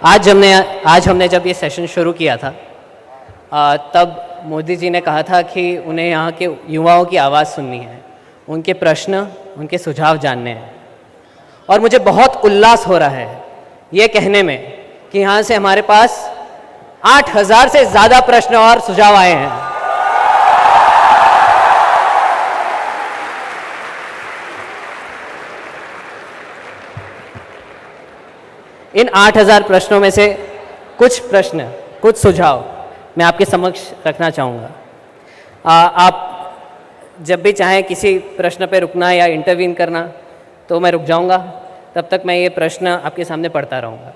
आज हमने जब ये सेशन शुरू किया था तब मोदी जी ने कहा था कि उन्हें यहाँ के युवाओं की आवाज़ सुननी है, उनके प्रश्न, उनके सुझाव जानने हैं। और मुझे बहुत उल्लास हो रहा है ये कहने में कि यहाँ से हमारे पास 8,000 से ज़्यादा प्रश्न और सुझाव आए हैं। इन 8,000 प्रश्नों में से कुछ प्रश्न, कुछ सुझाव मैं आपके समक्ष रखना चाहूँगा। आप जब भी चाहें किसी प्रश्न पे रुकना या इंटरवीन करना तो मैं रुक जाऊँगा, तब तक मैं ये प्रश्न आपके सामने पढ़ता रहूँगा।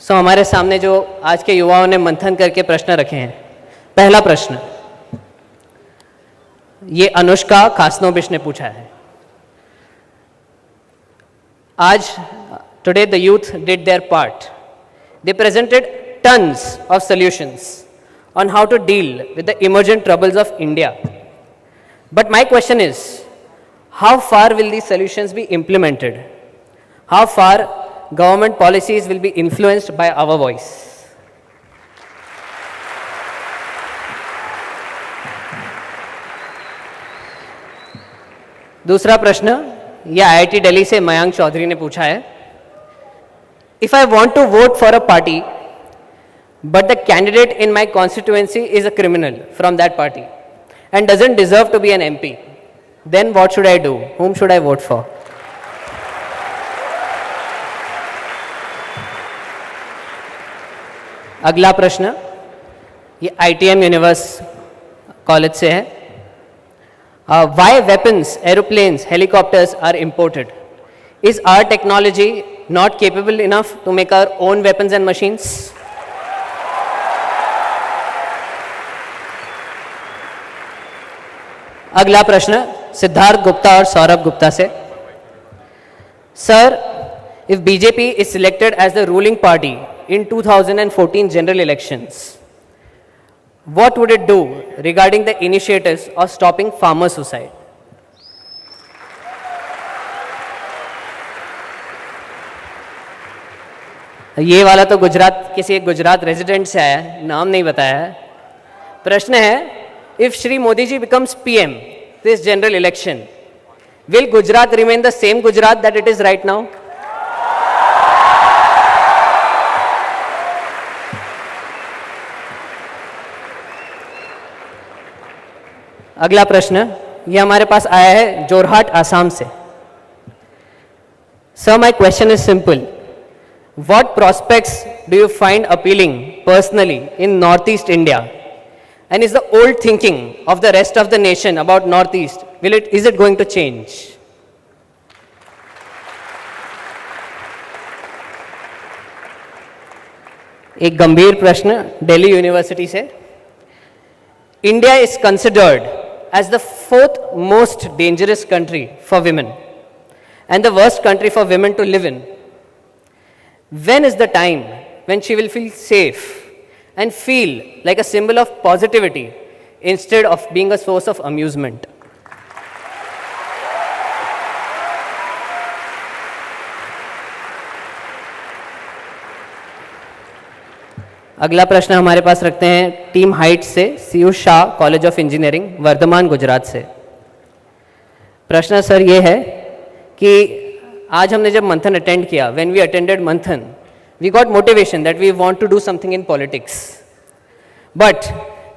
हमारे सामने जो आज के युवाओं ने मंथन करके प्रश्न रखे हैं। पहला प्रश्न ये अनुष्का खासनोबिश ने पूछा है। आज today the youth did their part. They presented tons of solutions on how to deal with the emergent troubles of India. But my question is, how far will these solutions be implemented? How far government policies will be influenced by our voice? दूसरा प्रश्न ये IIT Delhi से मयांक चौधरी ने पूछा है। If I want to vote for a party, but the candidate in my constituency is a criminal from that party and doesn't deserve to be an MP, then what should I do? Whom should I vote for? अगला प्रश्न ये ITM universe college से है। Why weapons, aeroplanes, helicopters are imported? Is our technology not capable enough to make our own weapons and machines? अगला प्रश्न सिद्धार्थ गुप्ता और सौरभ गुप्ता से। Sir, if BJP is selected as the ruling party in 2014 general elections, what would it do regarding the initiatives of stopping farmer suicide? ये वाला तो गुजरात किसी एक Gujarat resident से आया है, नाम नहीं बताया है। प्रश्न है, if Shri Modi ji becomes PM this general election, will Gujarat remain the same Gujarat that it is right now? अगला प्रश्न ये हमारे पास आया है जोरहाट आसाम से। Sir, my question is simple. What prospects do you find appealing personally in North East India, and is the old thinking of the rest of the nation about North East is it going to change? एक गंभीर प्रश्न Delhi university से। India is considered as the fourth most dangerous country for women and the worst country for women to live in. When is the time when she will feel safe and feel like a symbol of positivity instead of being a source of amusement? अगला प्रश्न हमारे पास रखते हैं team हाइट से CU Shah college of engineering Vardhman Gujarat से। प्रश्न सर ये है कि आज हमने जब मंथन अटेंड किया, when we attended Manthan, we got motivation that we want to do something in politics, but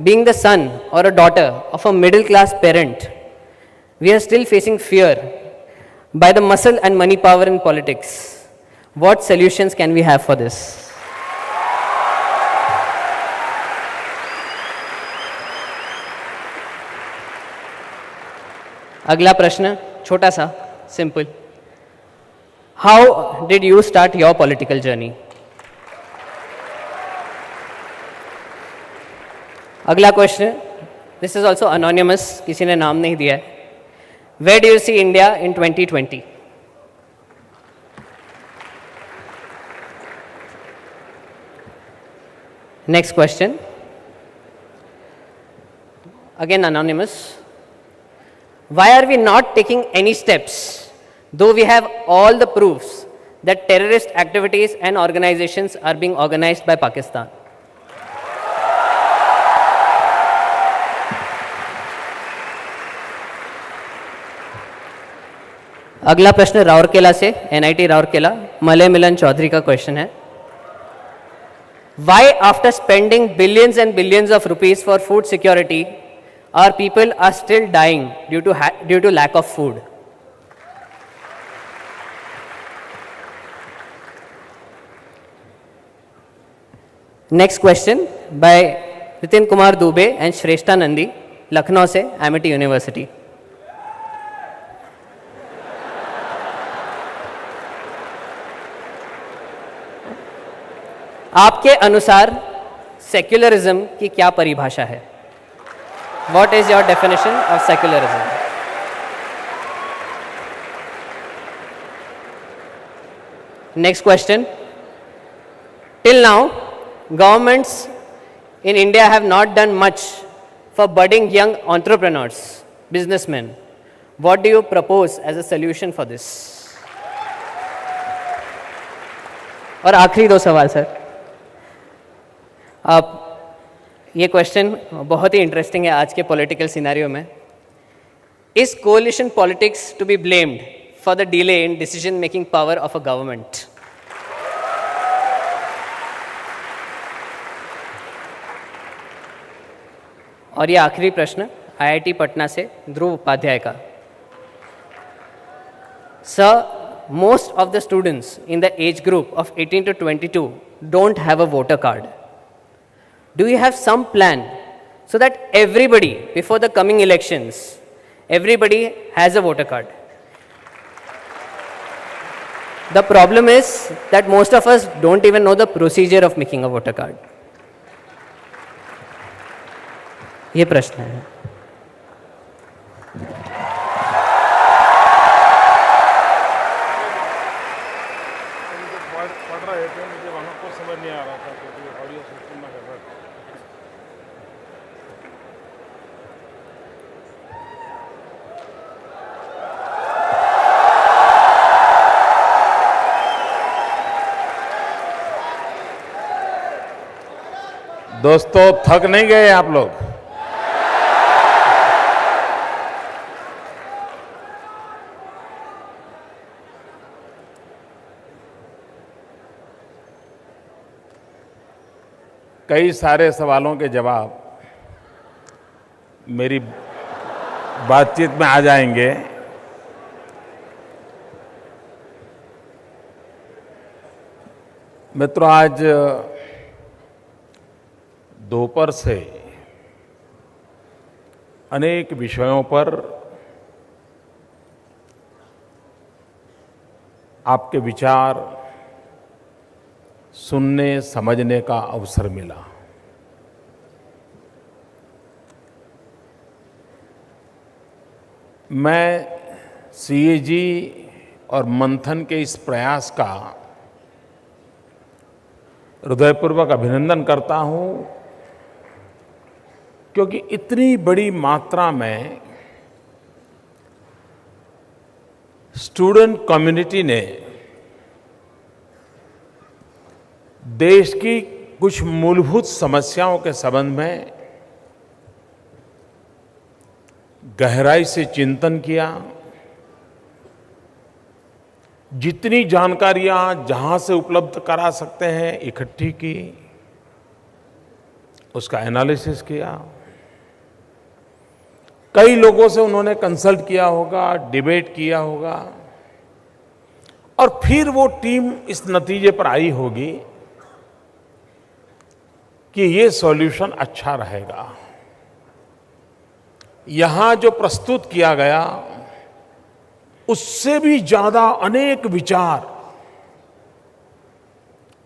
being the son or a daughter of a middle class parent, we are still facing fear by the muscle and money power in politics. What solutions can we have for this? अगला प्रश्न छोटा सा, simple. How did you start your political journey? अगला question, this is also anonymous, किसी ने नाम नहीं दिया है। Where do you see India in 2020? Next question, again anonymous. Why are we not taking any steps, though we have all the proofs that terrorist activities and organizations are being organized by Pakistan? अगला प्रश्न राउरकेला से, NIT Rourkela, Malay मिलन चौधरी का question है. Why after spending billions and billions of rupees for food security, our people are still dying due to lack of food? Next question by Nitin Kumar Dubey and Shrestha Nandi, Lucknow से, Amity University. आपके अनुसार secularism की क्या परिभाषा है? What is your definition of secularism? Next question. Till now, governments in India have not done much for budding young entrepreneurs, businessmen. What do you propose as a solution for this? और आखिरी दो सवाल sir. अब ये question बहुत ही interesting है आज के पॉलिटिकल सिनेरियो में. Is coalition politics to be blamed for the delay in decision making power of a government? और ये आखिरी प्रश्न IIT पटना से ध्रुव उपाध्याय का. Sir, most of the students in the age group of 18 to 22 don't have a voter card. Do you have some plan so that everybody, before the coming elections, everybody has a voter card? The problem is that most of us don't even know the procedure of making a voter card. ये प्रश्न है. पढ़ रहे थे, मुझे वहाँ को समझ नहीं आ रहा था क्योंकि ऑडियो सिस्टम में कर रहा था. दोस्तों, थक नहीं गए आप लोग? कई सारे सवालों के जवाब मेरी बातचीत में आ जाएंगे. मित्रों, आज दोपहर से अनेक विषयों पर आपके विचार सुनने समझने का अवसर मिला. मैं CAG और मंथन के इस प्रयास का हृदयपूर्वक अभिनंदन करता हूं, क्योंकि इतनी बड़ी मात्रा में स्टूडेंट कम्युनिटी ने देश की कुछ मूलभूत समस्याओं के संबंध में गहराई से चिंतन किया. जितनी जानकारियां जहां से उपलब्ध करा सकते हैं इकट्ठी की, उसका एनालिसिस किया. कई लोगों से उन्होंने कंसल्ट किया होगा, डिबेट किया होगा, और फिर वो टीम इस नतीजे पर आई होगी कि ये सॉल्यूशन अच्छा रहेगा. यहां जो प्रस्तुत किया गया उससे भी ज्यादा अनेक विचार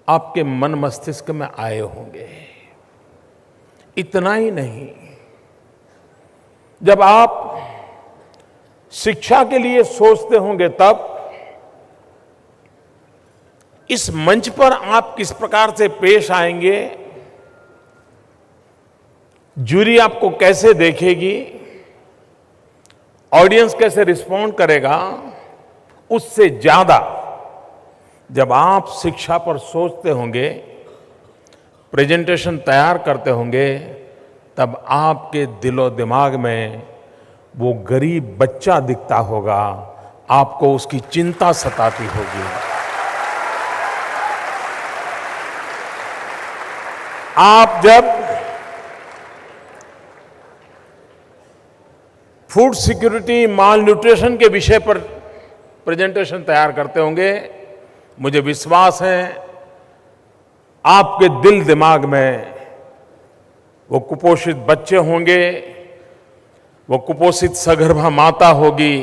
आपके मन मस्तिष्क में आए होंगे. इतना ही नहीं, जब आप शिक्षा के लिए सोचते होंगे तब इस मंच पर आप किस प्रकार से पेश आएंगे, जूरी आपको कैसे देखेगी, ऑडियंस कैसे रिस्पॉन्ड करेगा, उससे ज्यादा जब आप शिक्षा पर सोचते होंगे, प्रेजेंटेशन तैयार करते होंगे, तब आपके दिलो दिमाग में वो गरीब बच्चा दिखता होगा, आपको उसकी चिंता सताती होगी। आप जब फूड सिक्योरिटी, माल न्यूट्रिशन के विषय पर प्रेजेंटेशन तैयार करते होंगे, मुझे विश्वास है आपके दिल दिमाग में वो कुपोषित बच्चे होंगे, वो कुपोषित सगर्भा माता होगी,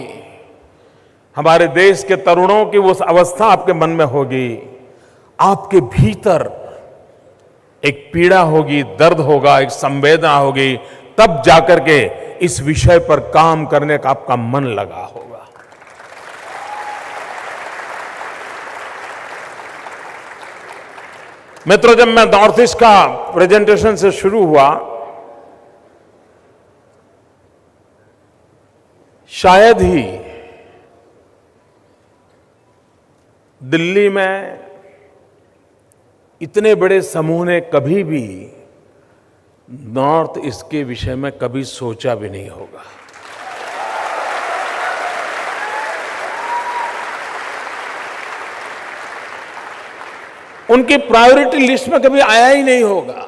हमारे देश के तरुणों की वो अवस्था आपके मन में होगी। आपके भीतर एक पीड़ा होगी, दर्द होगा, एक संवेदना होगी, तब जाकर के इस विषय पर काम करने का आपका मन लगा होगा। मित्रों, जब मैं नॉर्थ ईस्ट का प्रेजेंटेशन से शुरू हुआ, शायद ही दिल्ली में इतने बड़े समूह ने कभी भी नॉर्थ ईस्ट के विषय में कभी सोचा भी नहीं होगा। उनकी प्रायोरिटी लिस्ट में कभी आया ही नहीं होगा।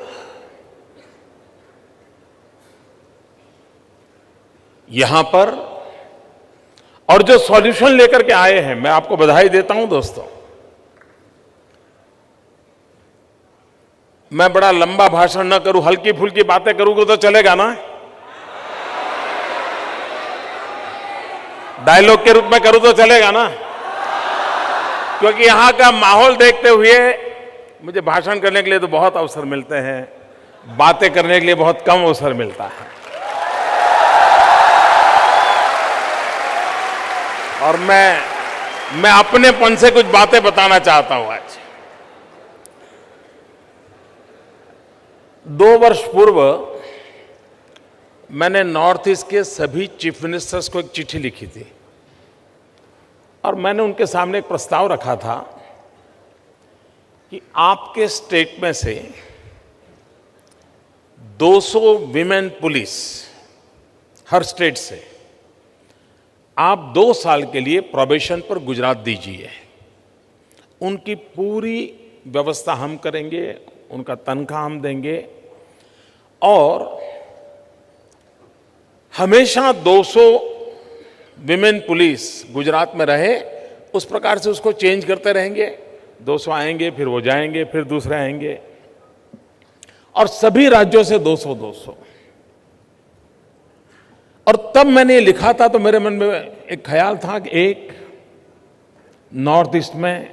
यहां पर और जो सॉल्यूशन लेकर के आए हैं, मैं आपको बधाई देता हूं दोस्तों। मैं बड़ा लंबा भाषण न करूं, हल्की फुल्की बातें करूंगा तो चलेगा ना? डायलॉग के रूप में करूं तो चलेगा ना? क्योंकि यहां का माहौल देखते हुए मुझे भाषण करने के लिए तो बहुत अवसर मिलते हैं, बातें करने के लिए बहुत कम अवसर मिलता है। और मैं अपनेपन से कुछ बातें बताना चाहता हूं आज। 2 वर्ष पूर्व मैंने नॉर्थ ईस्ट के सभी चीफ मिनिस्टर्स को एक चिट्ठी लिखी थी और मैंने उनके सामने एक प्रस्ताव रखा था कि आपके स्टेट में से 200 विमेन पुलिस, हर स्टेट से आप 2 साल के लिए प्रोबेशन पर गुजरात दीजिए। उनकी पूरी व्यवस्था हम करेंगे, उनका तनख्वाह हम देंगे और हमेशा 200 विमेन पुलिस गुजरात में रहे, उस प्रकार से उसको चेंज करते रहेंगे। 200 आएंगे, फिर वो जाएंगे, फिर दूसरे आएंगे और सभी राज्यों से 200-200। और तब मैंने ये लिखा था तो मेरे मन में एक ख्याल था कि एक नॉर्थ ईस्ट में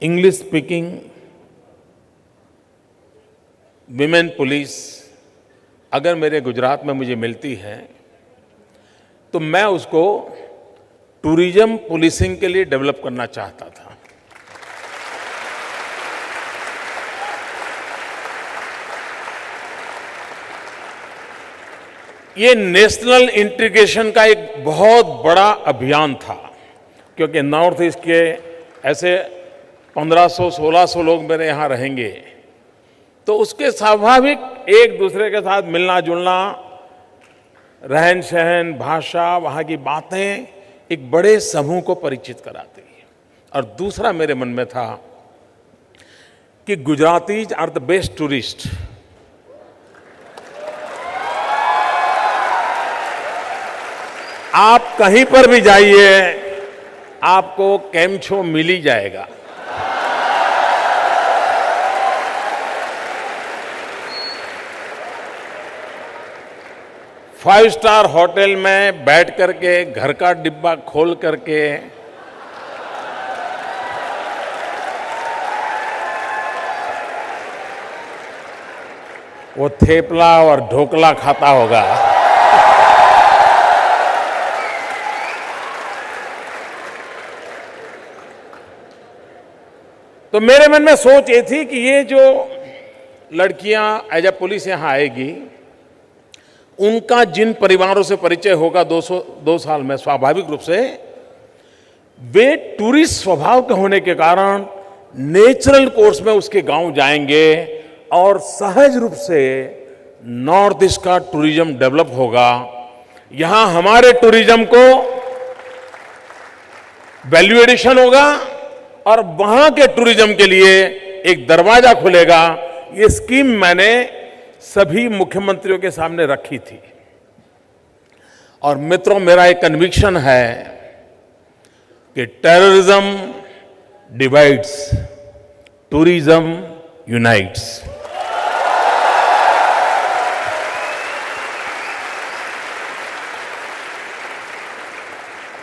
इंग्लिश स्पीकिंग विमेन पुलिस अगर मेरे गुजरात में मुझे मिलती है तो मैं उसको टूरिज्म पुलिसिंग के लिए डेवलप करना चाहता था। ये नेशनल इंटीग्रेशन का एक बहुत बड़ा अभियान था, क्योंकि नॉर्थ ईस्ट के ऐसे 1500-1600 लोग मेरे यहाँ रहेंगे, तो उसके स्वाभाविक एक दूसरे के साथ मिलना जुलना, रहन सहन, भाषा, वहाँ की बातें एक बड़े समूह को परिचित कराती है। और दूसरा मेरे मन में था कि Gujaratis are the best tourist. आप कहीं पर भी जाइए, आपको केमछो मिल ही जाएगा। फाइव स्टार होटल में बैठ करके, घर का डिब्बा खोल करके वो थेपला और ढोकला खाता होगा। तो मेरे मन में सोच ये थी कि ये जो लड़कियां एज ए पुलिस यहां आएगी, उनका जिन परिवारों से परिचय होगा 2 साल में, स्वाभाविक रूप से वे टूरिस्ट स्वभाव के होने के कारण नेचुरल कोर्स में उसके गांव जाएंगे और सहज रूप से नॉर्थ ईस्ट का टूरिज्म डेवलप होगा। यहां हमारे टूरिज्म को वैल्यू एडिशन होगा और वहां के टूरिज्म के लिए एक दरवाजा खुलेगा। ये स्कीम मैंने सभी मुख्यमंत्रियों के सामने रखी थी और मित्रों, मेरा एक कन्विक्शन है कि टेररिज्म डिवाइड्स, टूरिज्म यूनाइट्स।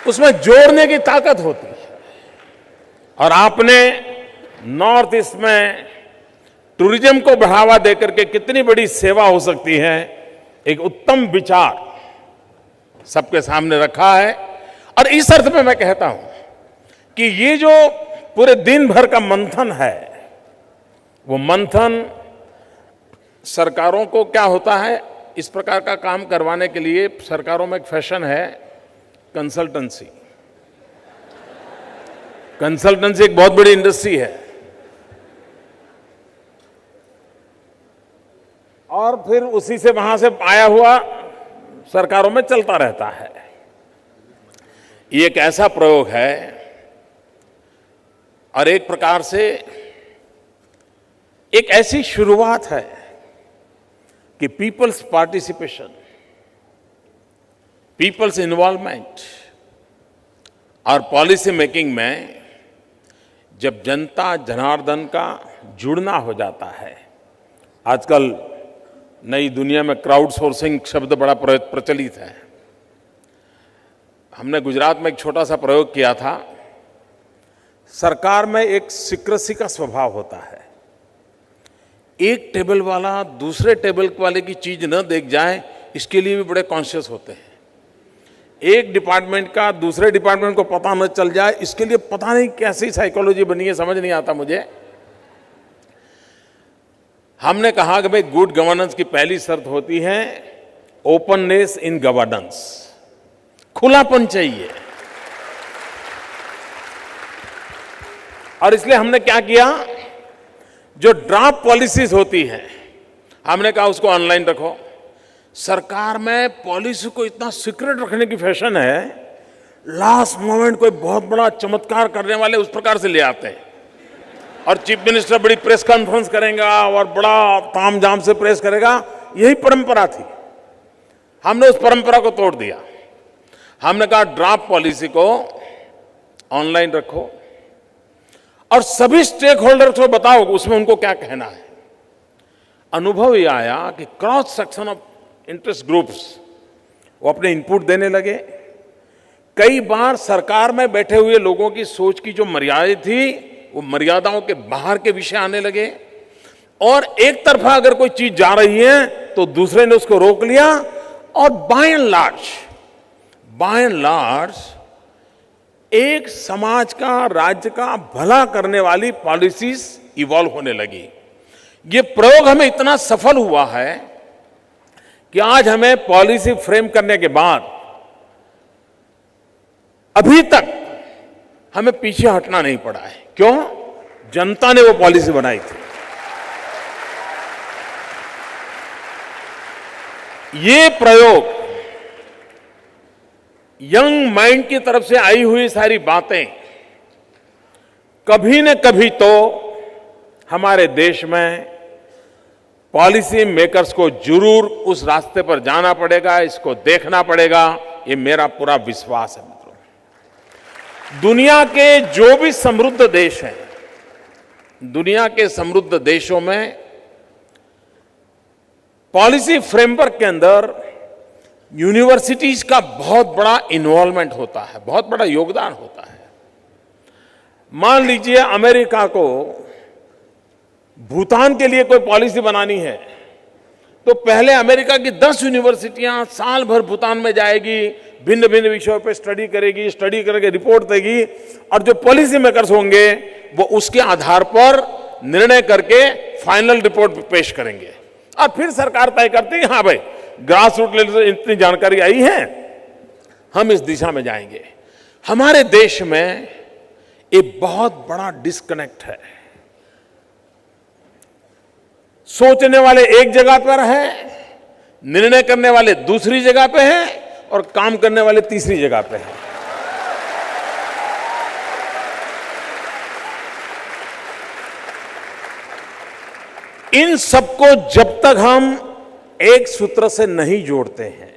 उसमें जोड़ने की ताकत होती है और आपने नॉर्थ ईस्ट में टूरिज्म को बढ़ावा देकर के कितनी बड़ी सेवा हो सकती है, एक उत्तम विचार सबके सामने रखा है। और इस अर्थ में मैं कहता हूं कि ये जो पूरे दिन भर का मंथन है, वो मंथन सरकारों को क्या होता है, इस प्रकार का काम करवाने के लिए सरकारों में एक फैशन है कंसल्टेंसी। कंसल्टेंसी एक बहुत बड़ी इंडस्ट्री है और फिर उसी से वहां से आया हुआ सरकारों में चलता रहता है। ये एक ऐसा प्रयोग है और एक प्रकार से एक ऐसी शुरुआत है कि पीपल्स पार्टिसिपेशन, पीपल्स इन्वॉल्वमेंट और पॉलिसी मेकिंग में जब जनता जनार्दन का जुड़ना हो जाता है। आजकल नई दुनिया में क्राउड सोर्सिंग शब्द बड़ा प्रचलित है। हमने गुजरात में एक छोटा सा प्रयोग किया था। सरकार में एक सीक्रेसी का स्वभाव होता है। एक टेबल वाला दूसरे टेबल वाले की चीज न देख जाए, इसके लिए भी बड़े कॉन्शियस होते हैं। एक डिपार्टमेंट का दूसरे डिपार्टमेंट को पता न चल जाए, इसके लिए पता नहीं कैसी साइकोलॉजी बनी है, समझ नहीं आता मुझे। हमने कहा कि भाई गुड गवर्नेंस की पहली शर्त होती है ओपननेस इन गवर्नेंस, खुलापन चाहिए। और इसलिए हमने क्या किया, जो ड्राफ्ट पॉलिसीज होती है हमने कहा उसको ऑनलाइन रखो। सरकार में पॉलिसी को इतना सीक्रेट रखने की फैशन है, लास्ट मोमेंट कोई बहुत बड़ा चमत्कार करने वाले उस प्रकार से ले आते हैं और चीफ मिनिस्टर बड़ी प्रेस कॉन्फ्रेंस करेगा और बड़ा तामझाम से प्रेस करेगा। यही परंपरा थी। हमने उस परंपरा को तोड़ दिया। हमने कहा ड्राफ्ट पॉलिसी को ऑनलाइन रखो और सभी स्टेक होल्डर्स को बताओ उसमें उनको क्या कहना है। अनुभव ये आया कि cross section of interest groups वो अपने इनपुट देने लगे। कई बार सरकार में बैठे हुए लोगों की सोच की जो मर्यादा थी, वो मर्यादाओं के बाहर के विषय आने लगे और एक तरफा अगर कोई चीज जा रही है तो दूसरे ने उसको रोक लिया और बाय एंड लार्ज एक समाज का, राज्य का भला करने वाली पॉलिसीज इवॉल्व होने लगी। ये प्रयोग हमें इतना सफल हुआ है कि आज हमें पॉलिसी फ्रेम करने के बाद अभी तक हमें पीछे हटना नहीं पड़ा है। क्यों? जनता ने वो पॉलिसी बनाई थी। ये प्रयोग यंग माइंड की तरफ से आई हुई सारी बातें कभी न कभी तो हमारे देश में पॉलिसी मेकर्स को जरूर उस रास्ते पर जाना पड़ेगा, इसको देखना पड़ेगा। ये मेरा पूरा विश्वास है। मित्रों, दुनिया के जो भी समृद्ध देश हैं, दुनिया के समृद्ध देशों में पॉलिसी फ्रेमवर्क के अंदर यूनिवर्सिटीज का बहुत बड़ा इन्वॉल्वमेंट होता है, बहुत बड़ा योगदान होता है। मान लीजिए अमेरिका को भूटान के लिए कोई पॉलिसी बनानी है तो पहले अमेरिका की 10 यूनिवर्सिटियां साल भर भूटान में जाएगी, भिन्न भिन्न विषयों पर स्टडी करेगी, स्टडी करके रिपोर्ट देगी और जो पॉलिसी मेकर्स होंगे वो उसके आधार पर निर्णय करके फाइनल रिपोर्ट पेश करेंगे और फिर सरकार तय करती है हाँ भाई ग्रास रूट लेवल से इतनी जानकारी आई है, हम इस दिशा में जाएंगे। हमारे देश में एक बहुत बड़ा डिस्कनेक्ट है। सोचने वाले एक जगह पर हैं, निर्णय करने वाले दूसरी जगह पे हैं और काम करने वाले तीसरी जगह पे हैं। इन सबको जब तक हम एक सूत्र से नहीं जोड़ते हैं,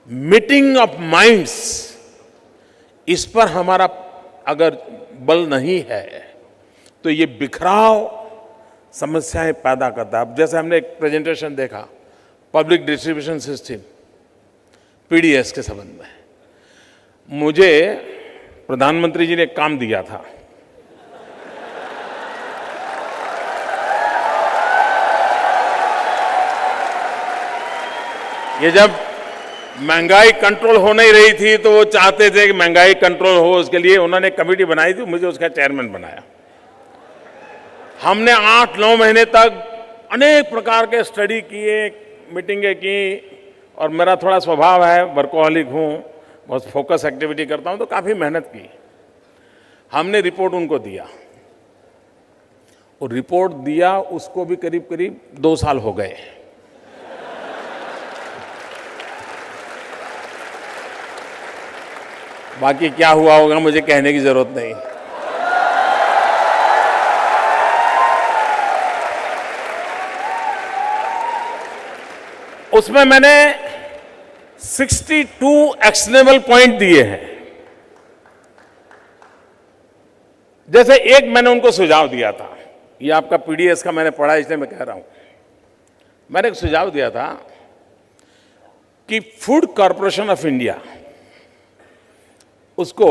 मीटिंग ऑफ माइंड्स, इस पर हमारा अगर बल नहीं है तो ये बिखराव समस्याएं पैदा करता है। अब जैसे हमने एक प्रेजेंटेशन देखा पब्लिक डिस्ट्रीब्यूशन सिस्टम पीडीएस के संबंध में, मुझे प्रधानमंत्री जी ने एक काम दिया था। ये जब महंगाई कंट्रोल हो नहीं रही थी तो वो चाहते थे कि महंगाई कंट्रोल हो, उसके लिए उन्होंने कमेटी बनाई थी, मुझे उसका चेयरमैन बनाया। हमने 8-9 महीने तक अनेक प्रकार के स्टडी किए, मीटिंगें की, और मेरा थोड़ा स्वभाव है, वर्कोहॉलिक हूँ, बहुत फोकस एक्टिविटी करता हूँ, तो काफ़ी मेहनत की। हमने रिपोर्ट उनको दिया, और रिपोर्ट दिया उसको भी करीब करीब 2 साल हो गए। बाकी क्या हुआ होगा मुझे कहने की जरूरत नहीं। उसमें मैंने 62 एक्शनेबल पॉइंट दिए हैं। जैसे एक मैंने उनको सुझाव दिया था, ये आपका पीडीएस का मैंने पढ़ा इसलिए मैं कह रहा हूं। मैंने एक सुझाव दिया था कि फूड कॉरपोरेशन ऑफ इंडिया, उसको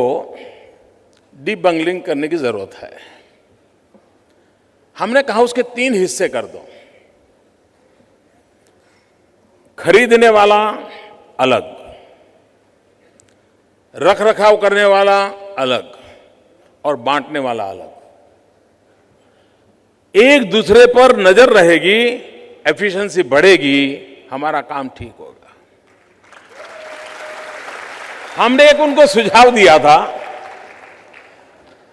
डीबंगलिंग करने की जरूरत है। हमने कहा उसके 3 हिस्से कर दो, खरीदने वाला अलग, रख रखाव करने वाला अलग, और बांटने वाला अलग। एक दूसरे पर नजर रहेगी, एफिशिएंसी बढ़ेगी, हमारा काम ठीक होगा। हमने एक उनको सुझाव दिया था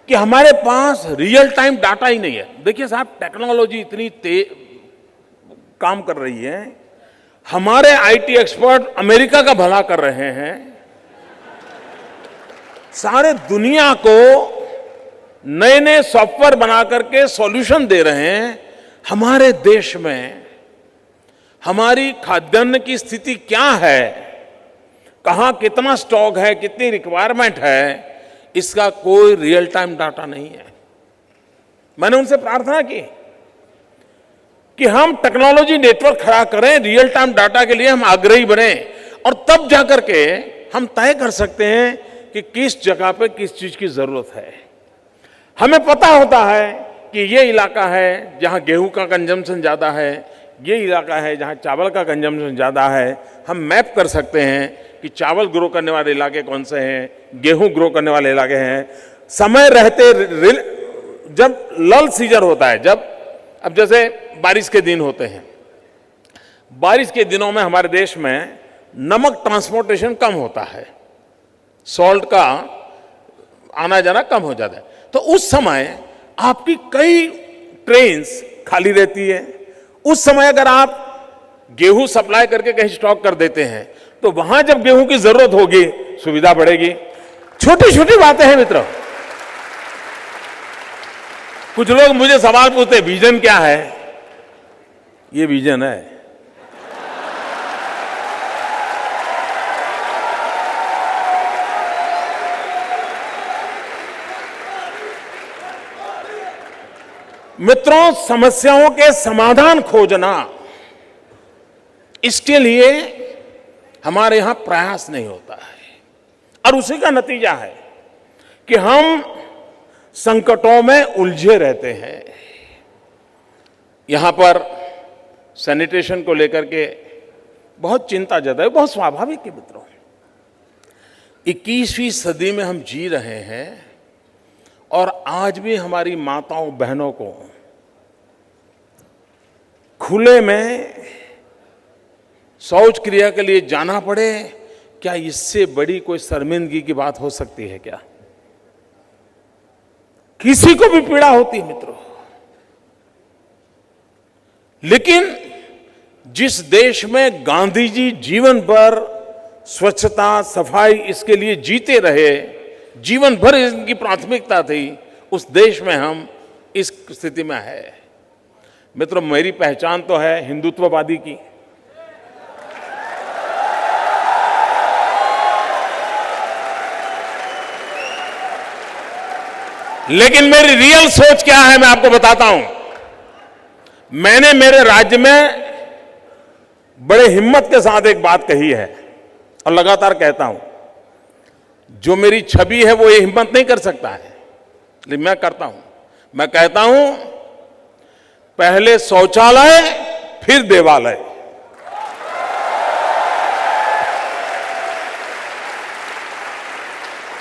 कि हमारे पास रियल टाइम डाटा ही नहीं है। देखिए साहब, टेक्नोलॉजी इतनी तेज काम कर रही है, हमारे आईटी एक्सपर्ट अमेरिका का भला कर रहे हैं, सारे दुनिया को नए नए सॉफ्टवेयर बना करके सॉल्यूशन दे रहे हैं। हमारे देश में हमारी खाद्यान्न की स्थिति क्या है, कहां कितना स्टॉक है, कितनी रिक्वायरमेंट है, इसका कोई रियल टाइम डाटा नहीं है। मैंने उनसे प्रार्थना की कि हम टेक्नोलॉजी नेटवर्क खड़ा करें, रियल टाइम डाटा के लिए हम आग्रही बने, और तब जाकर के हम तय कर सकते हैं कि किस जगह पे किस चीज की जरूरत है। हमें पता होता है कि ये इलाका है जहां गेहूं का कंजम्पशन ज्यादा है, ये इलाका है जहां चावल का कंजम्पशन ज्यादा है। हम मैप कर सकते हैं कि चावल ग्रो करने वाले इलाके कौन से हैं, गेहूं ग्रो करने वाले इलाके हैं। समय रहते जब लल सीजन होता है, जब अब जैसे बारिश के दिन होते हैं, बारिश के दिनों में हमारे देश में नमक ट्रांसपोर्टेशन कम होता है, सॉल्ट का आना जाना कम हो जाता है, तो उस समय आपकी कई ट्रेन्स खाली रहती है। उस समय अगर आप गेहूं सप्लाई करके कहीं स्टॉक कर देते हैं तो वहां जब गेहूं की जरूरत होगी सुविधा बढ़ेगी। छोटी छोटी बातें हैं मित्रों। कुछ लोग मुझे सवाल पूछते हैं विजन क्या है, ये विजन है। मित्रों, समस्याओं के समाधान खोजना, इसके लिए हमारे यहां प्रयास नहीं होता है, और उसी का नतीजा है कि हम संकटों में उलझे रहते हैं। यहां पर सैनिटेशन को लेकर के बहुत चिंता जताई है, बहुत स्वाभाविक है मित्रों। 21वीं सदी में हम जी रहे हैं और आज भी हमारी माताओं बहनों को खुले में शौच क्रिया के लिए जाना पड़े, क्या इससे बड़ी कोई शर्मिंदगी की बात हो सकती है क्या? किसी को भी पीड़ा होती है मित्रों, लेकिन जिस देश में गांधी जी जीवन भर स्वच्छता सफाई इसके लिए जीते रहे, जीवन भर इनकी प्राथमिकता थी, उस देश में हम इस स्थिति में है। मित्रों, मेरी पहचान तो है हिंदुत्ववादी की, लेकिन मेरी रियल सोच क्या है मैं आपको बताता हूं। मैंने मेरे राज्य में बड़े हिम्मत के साथ एक बात कही है और लगातार कहता हूं। जो मेरी छवि है वो ये हिम्मत नहीं कर सकता है, लेकिन मैं करता हूं। मैं कहता हूं, पहले शौचालय फिर देवालय।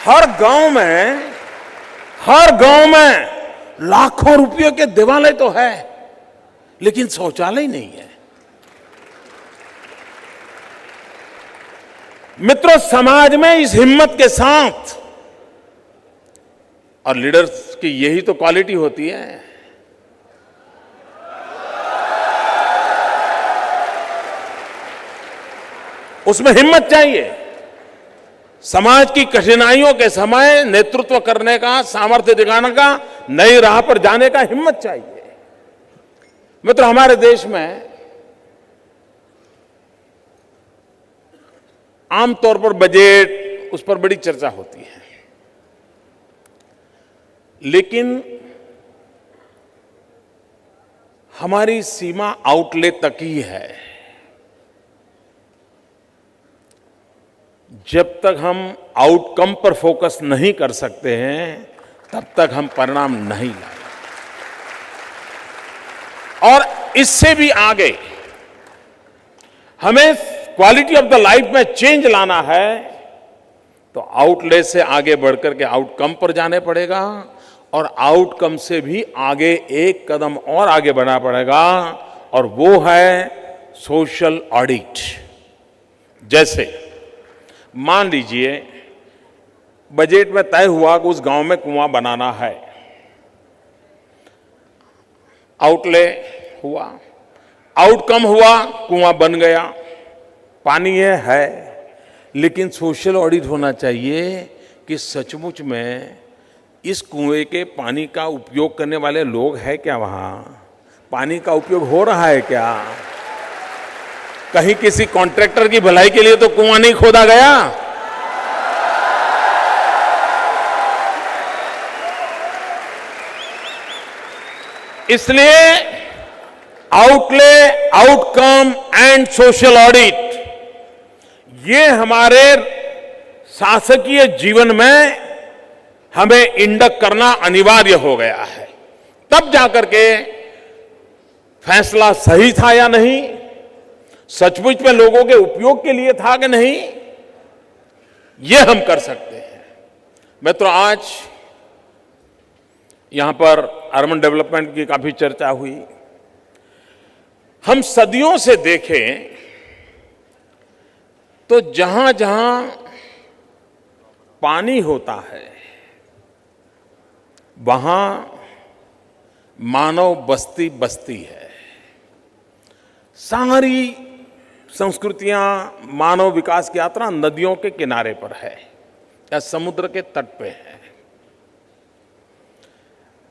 हर गांव में लाखों रुपयों के देवालय तो है, लेकिन शौचालय नहीं है। मित्रों, समाज में इस हिम्मत के साथ, और लीडर्स की यही तो क्वालिटी होती है, उसमें हिम्मत चाहिए। समाज की कठिनाइयों के समय नेतृत्व करने का, सामर्थ्य दिखाने का, नई राह पर जाने का हिम्मत चाहिए। मित्रों, हमारे देश में आमतौर पर बजट, उस पर बड़ी चर्चा होती है, लेकिन हमारी सीमा आउटलेट तक ही है। जब तक हम आउटकम पर फोकस नहीं कर सकते हैं, तब तक हम परिणाम नहीं लाए। और इससे भी आगे हमें क्वालिटी ऑफ द लाइफ में चेंज लाना है, तो आउटलेट से आगे बढ़कर के आउटकम पर जाने पड़ेगा, और आउटकम से भी आगे एक कदम और आगे बढ़ना पड़ेगा, और वो है सोशल ऑडिट। जैसे मान लीजिए बजट में तय हुआ कि उस गांव में कुआं बनाना है, आउटले हुआ, आउटकम हुआ, कुआं बन गया, पानी है, लेकिन सोशल ऑडिट होना चाहिए कि सचमुच में इस कुएं के पानी का उपयोग करने वाले लोग हैं क्या, वहां पानी का उपयोग हो रहा है क्या, कहीं किसी कॉन्ट्रैक्टर की भलाई के लिए तो कुआं नहीं खोदा गया। इसलिए outlay, outcome and social audit, ये हमारे शासकीय जीवन में हमें इंडक करना अनिवार्य हो गया है। तब जाकर के फैसला सही था या नहीं, सचमुच में लोगों के उपयोग के लिए था कि नहीं, यह हम कर सकते हैं। मित्रों, आज यहां पर अर्बन डेवलपमेंट की काफी चर्चा हुई। हम सदियों से देखें तो जहां जहां पानी होता है, वहां मानव बस्ती बसती है। सारी संस्कृतियां, मानव विकास की यात्रा नदियों के किनारे पर है या समुद्र के तट पे है।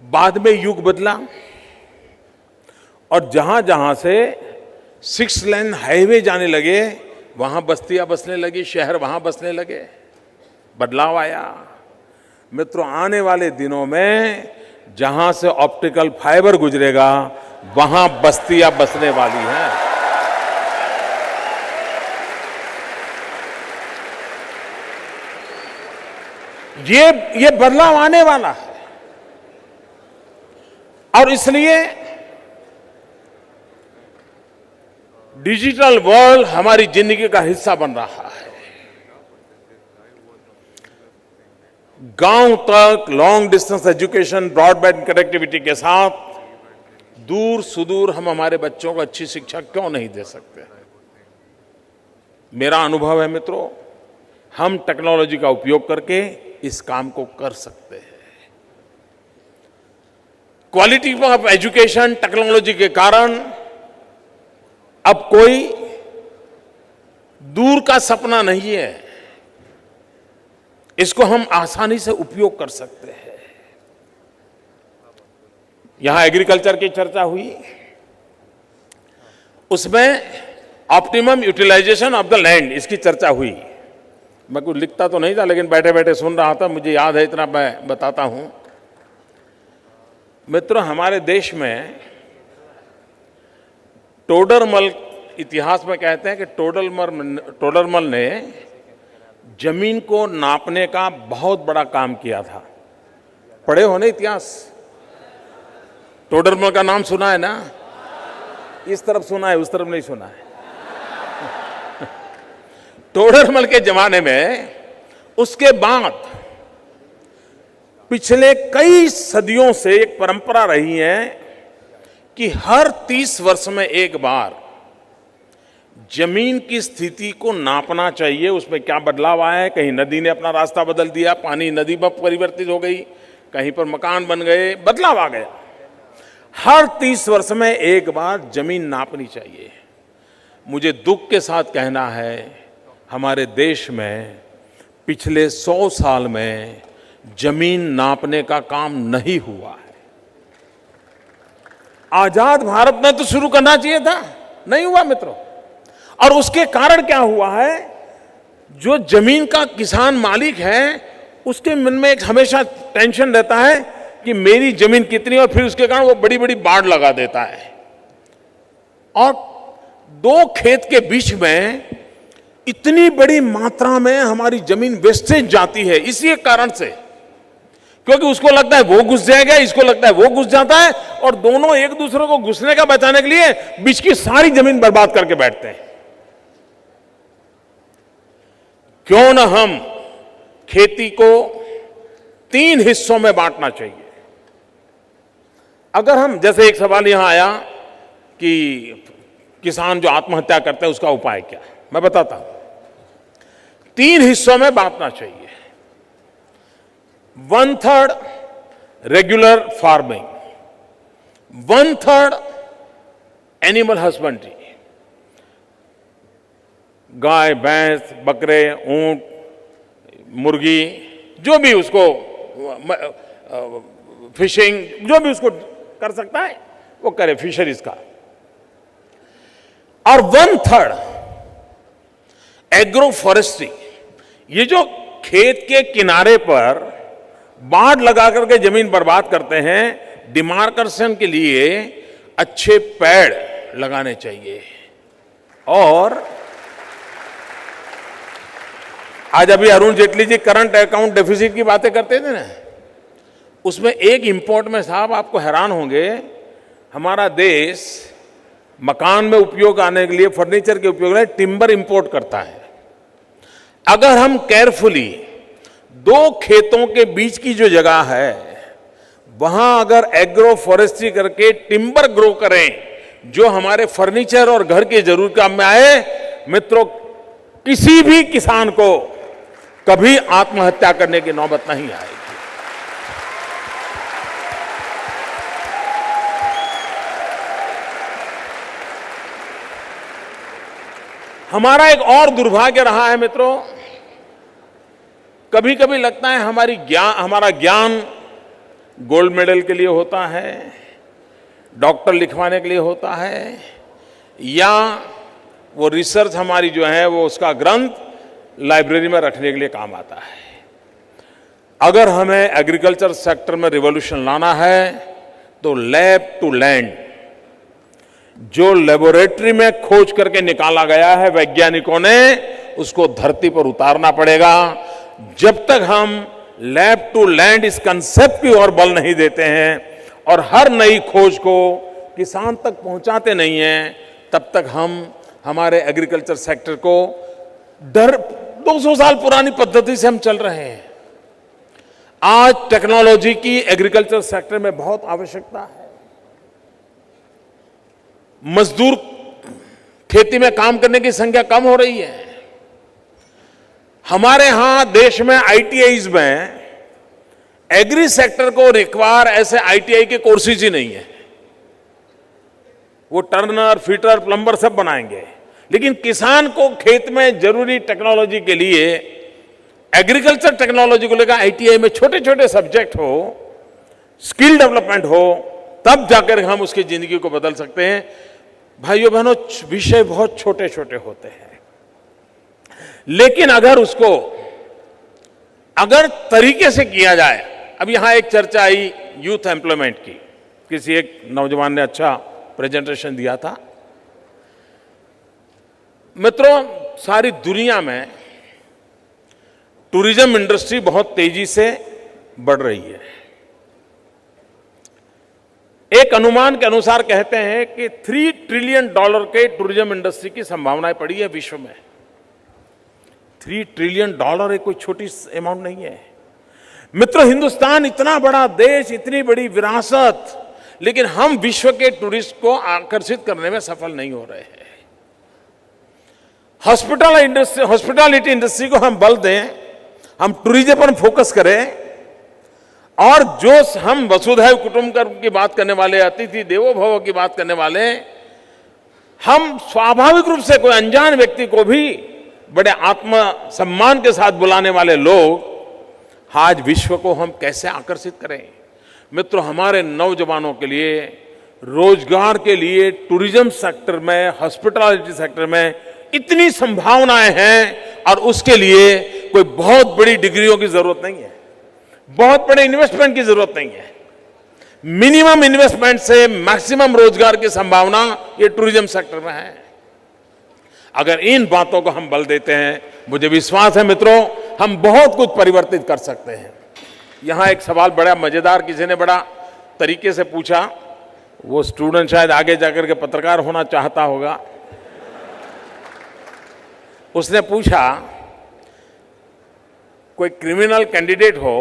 बाद में युग बदला और जहां जहां से 6 लेन हाईवे जाने लगे, वहां बस्तियां बसने लगी, शहर वहां बसने लगे, बदलाव आया। मित्रों, आने वाले दिनों में जहां से ऑप्टिकल फाइबर गुजरेगा, वहां बस्तियां बसने वाली हैं। ये बदलाव आने वाला है, और इसलिए डिजिटल वर्ल्ड हमारी जिंदगी का हिस्सा बन रहा है। गांव तक long distance education, broadband connectivity के साथ दूर सुदूर हम हमारे बच्चों को अच्छी शिक्षा क्यों नहीं दे सकते। मेरा अनुभव है मित्रों, हम टेक्नोलॉजी का उपयोग करके इस काम को कर सकते हैं। क्वालिटी ऑफ एजुकेशन टेक्नोलॉजी के कारण अब कोई दूर का सपना नहीं है, इसको हम आसानी से उपयोग कर सकते हैं। यहां एग्रीकल्चर की चर्चा हुई, उसमें optimum utilisation of the land, इसकी चर्चा हुई। मैं कुछ लिखता तो नहीं था, लेकिन बैठे बैठे सुन रहा था, मुझे याद है, इतना मैं बताता हूं। मित्रों, हमारे देश में टोडरमल, इतिहास में कहते हैं कि टोडरमल ने जमीन को नापने का बहुत बड़ा काम किया था। पढ़े हो ना इतिहास? टोडरमल का नाम सुना है ना? इस तरफ सुना है, उस तरफ नहीं सुना है। टोडरमल के जमाने में, उसके बाद पिछले कई सदियों से एक परंपरा रही है कि हर 30 वर्ष में एक बार जमीन की स्थिति को नापना चाहिए। उसमें क्या बदलाव आया है, कहीं नदी ने अपना रास्ता बदल दिया, पानी नदी में परिवर्तित हो गई, कहीं पर मकान बन गए, बदलाव आ गया। हर 30 वर्ष में एक बार जमीन नापनी चाहिए। मुझे दुख के साथ कहना है, हमारे देश में पिछले 100 साल में जमीन नापने का काम नहीं हुआ है। आजाद भारत में तो शुरू करना चाहिए था, नहीं हुआ मित्रों। और उसके कारण क्या हुआ है, जो जमीन का किसान मालिक है, उसके मन में एक हमेशा टेंशन रहता है कि मेरी जमीन कितनी, और फिर उसके कारण वो बड़ी बड़ी बाड़ लगा देता है। और दो खेत के बीच में इतनी बड़ी मात्रा में हमारी जमीन वेस्टेज जाती है, इसी कारण से, क्योंकि उसको लगता है वो घुस जाएगा, इसको लगता है वो घुस जाता है, और दोनों एक दूसरे को घुसने का बचाने के लिए बीच की सारी जमीन बर्बाद करके बैठते हैं। क्यों न हम खेती को 3 हिस्सों में बांटना चाहिए। अगर हम, जैसे एक सवाल यहां आया कि किसान जो आत्महत्या करते हैं उसका उपाय क्या, मैं बताता हूं। 3 हिस्सों में बांटना चाहिए। 1/3 रेगुलर फार्मिंग, 1/3 एनिमल हस्बेंड्री, गाय, भैंस, बकरे, ऊंट, मुर्गी, जो भी उसको, फिशिंग, जो भी उसको कर सकता है वो करे, फिशरीज का। और 1/3 एग्रो फॉरेस्ट्री, ये जो खेत के किनारे पर बाड़ लगा करके जमीन बर्बाद करते हैं, डिमार्केशन के लिए अच्छे पेड़ लगाने चाहिए। और आज अभी Arun Jaitley ji current account deficit की बातें करते थे ना, उसमें एक इंपोर्ट में साहब आपको हैरान होंगे, हमारा देश मकान में उपयोग आने के लिए, फर्नीचर के उपयोग में टिम्बर इंपोर्ट करता है। अगर हम केयरफुली 2 खेतों के बीच की जो जगह है, वहां अगर एग्रो फॉरेस्ट्री करके टिम्बर ग्रो करें, जो हमारे फर्नीचर और घर की जरूरत काम में आए, मित्रों, किसी भी किसान को कभी आत्महत्या करने की नौबत नहीं आएगी। हमारा एक और दुर्भाग्य रहा है मित्रों, कभी कभी लगता है हमारा ज्ञान गोल्ड मेडल के लिए होता है, डॉक्टर लिखवाने के लिए होता है, या वो रिसर्च हमारी जो है वो उसका ग्रंथ लाइब्रेरी में रखने के लिए काम आता है। अगर हमें एग्रीकल्चर सेक्टर में रिवॉल्यूशन लाना है तो लैब टू लैंड, जो लेबोरेटरी में खोज करके निकाला गया है वैज्ञानिकों ने, उसको धरती पर उतारना पड़ेगा। जब तक हम लैब टू लैंड इस कंसेप्ट की ओर बल नहीं देते हैं और हर नई खोज को किसान तक पहुंचाते नहीं हैं, तब तक हम हमारे एग्रीकल्चर सेक्टर को 200 साल पुरानी पद्धति से हम चल रहे हैं। आज टेक्नोलॉजी की एग्रीकल्चर सेक्टर में बहुत आवश्यकता है। मजदूर खेती में काम करने की संख्या कम हो रही है। हमारे यहां देश में आईटीआईज में एग्री सेक्टर को रिक्वायर ऐसे आईटीआई के कोर्सेज ही नहीं है। वो टर्नर, फिटर, प्लम्बर सब बनाएंगे, लेकिन किसान को खेत में जरूरी टेक्नोलॉजी के लिए एग्रीकल्चर टेक्नोलॉजी को लेकर आईटीआई में छोटे छोटे सब्जेक्ट हो, स्किल डेवलपमेंट हो, तब जाकर हम उसकी जिंदगी को बदल सकते हैं। भाइयों बहनों, विषय बहुत छोटे छोटे होते हैं, लेकिन अगर तरीके से किया जाए। अब यहां एक चर्चा आई यूथ एम्प्लॉयमेंट की, किसी एक नौजवान ने अच्छा प्रेजेंटेशन दिया था। मित्रों, सारी दुनिया में टूरिज्म इंडस्ट्री बहुत तेजी से बढ़ रही है। एक अनुमान के अनुसार कहते हैं कि $3 ट्रिलियन के टूरिज्म इंडस्ट्री की संभावनाएं पड़ी है विश्व में। $3 ट्रिलियन एक कोई छोटी अमाउंट नहीं है। मित्रों, हिंदुस्तान इतना बड़ा देश, इतनी बड़ी विरासत, लेकिन हम विश्व के टूरिस्ट को आकर्षित करने में सफल नहीं हो रहे हैं। हॉस्पिटैलिटी इंडस्ट्री को हम बल दें, हम टूरिज्म पर फोकस करें, और जो हम वसुधैव कुटुंबकम की बात करने वाले, अतिथि देवो भव की बात करने वाले, हम स्वाभाविक रूप से कोई अनजान व्यक्ति को भी बड़े आत्म सम्मान के साथ बुलाने वाले लोग, आज विश्व को हम कैसे आकर्षित करें। मित्रों, हमारे नौजवानों के लिए, रोजगार के लिए टूरिज्म सेक्टर में, हॉस्पिटैलिटी सेक्टर में इतनी संभावनाएं हैं, और उसके लिए कोई बहुत बड़ी डिग्रियों की जरूरत नहीं है, बहुत बड़े इन्वेस्टमेंट की जरूरत नहीं है। मिनिमम इन्वेस्टमेंट से मैक्सिमम रोजगार की संभावना ये टूरिज्म सेक्टर में है। अगर इन बातों को हम बल देते हैं, मुझे विश्वास है मित्रों, हम बहुत कुछ परिवर्तित कर सकते हैं। यहां एक सवाल बड़ा मजेदार किसी ने बड़ा तरीके से पूछा, वो स्टूडेंट शायद आगे जाकर के पत्रकार होना चाहता होगा। उसने पूछा, कोई क्रिमिनल कैंडिडेट हो,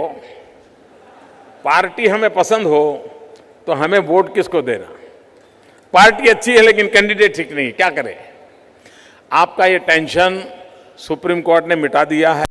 पार्टी हमें पसंद हो, तो हमें वोट किसको देना? पार्टी अच्छी है लेकिन कैंडिडेट ठीक नहीं, क्या करें? आपका ये टेंशन सुप्रीम कोर्ट ने मिटा दिया है।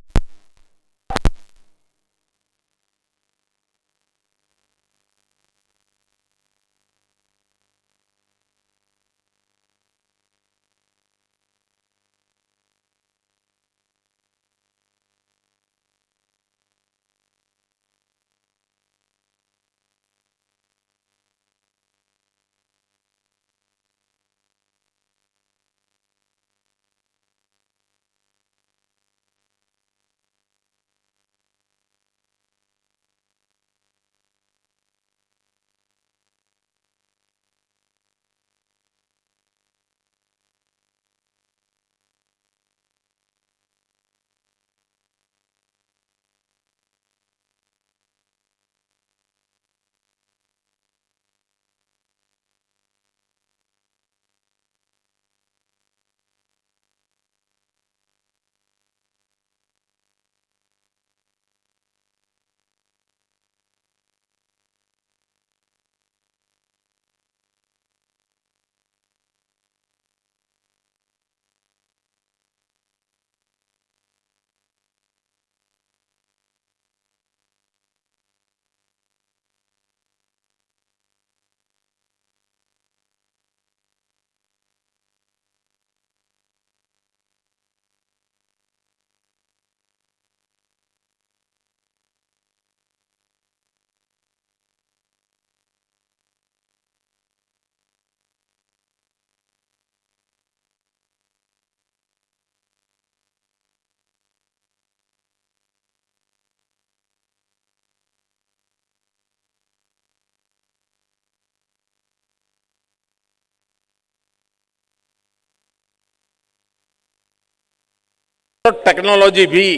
तो टेक्नोलॉजी भी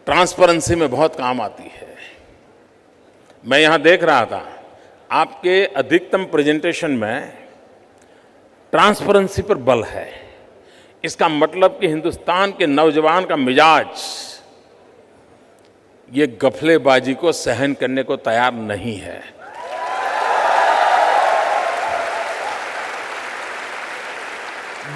ट्रांसपेरेंसी में बहुत काम आती है। मैं यहां देख रहा था, आपके अधिकतम प्रेजेंटेशन में ट्रांसपेरेंसी पर बल है। इसका मतलब कि हिंदुस्तान के नौजवान का मिजाज ये गफलेबाजी को सहन करने को तैयार नहीं है।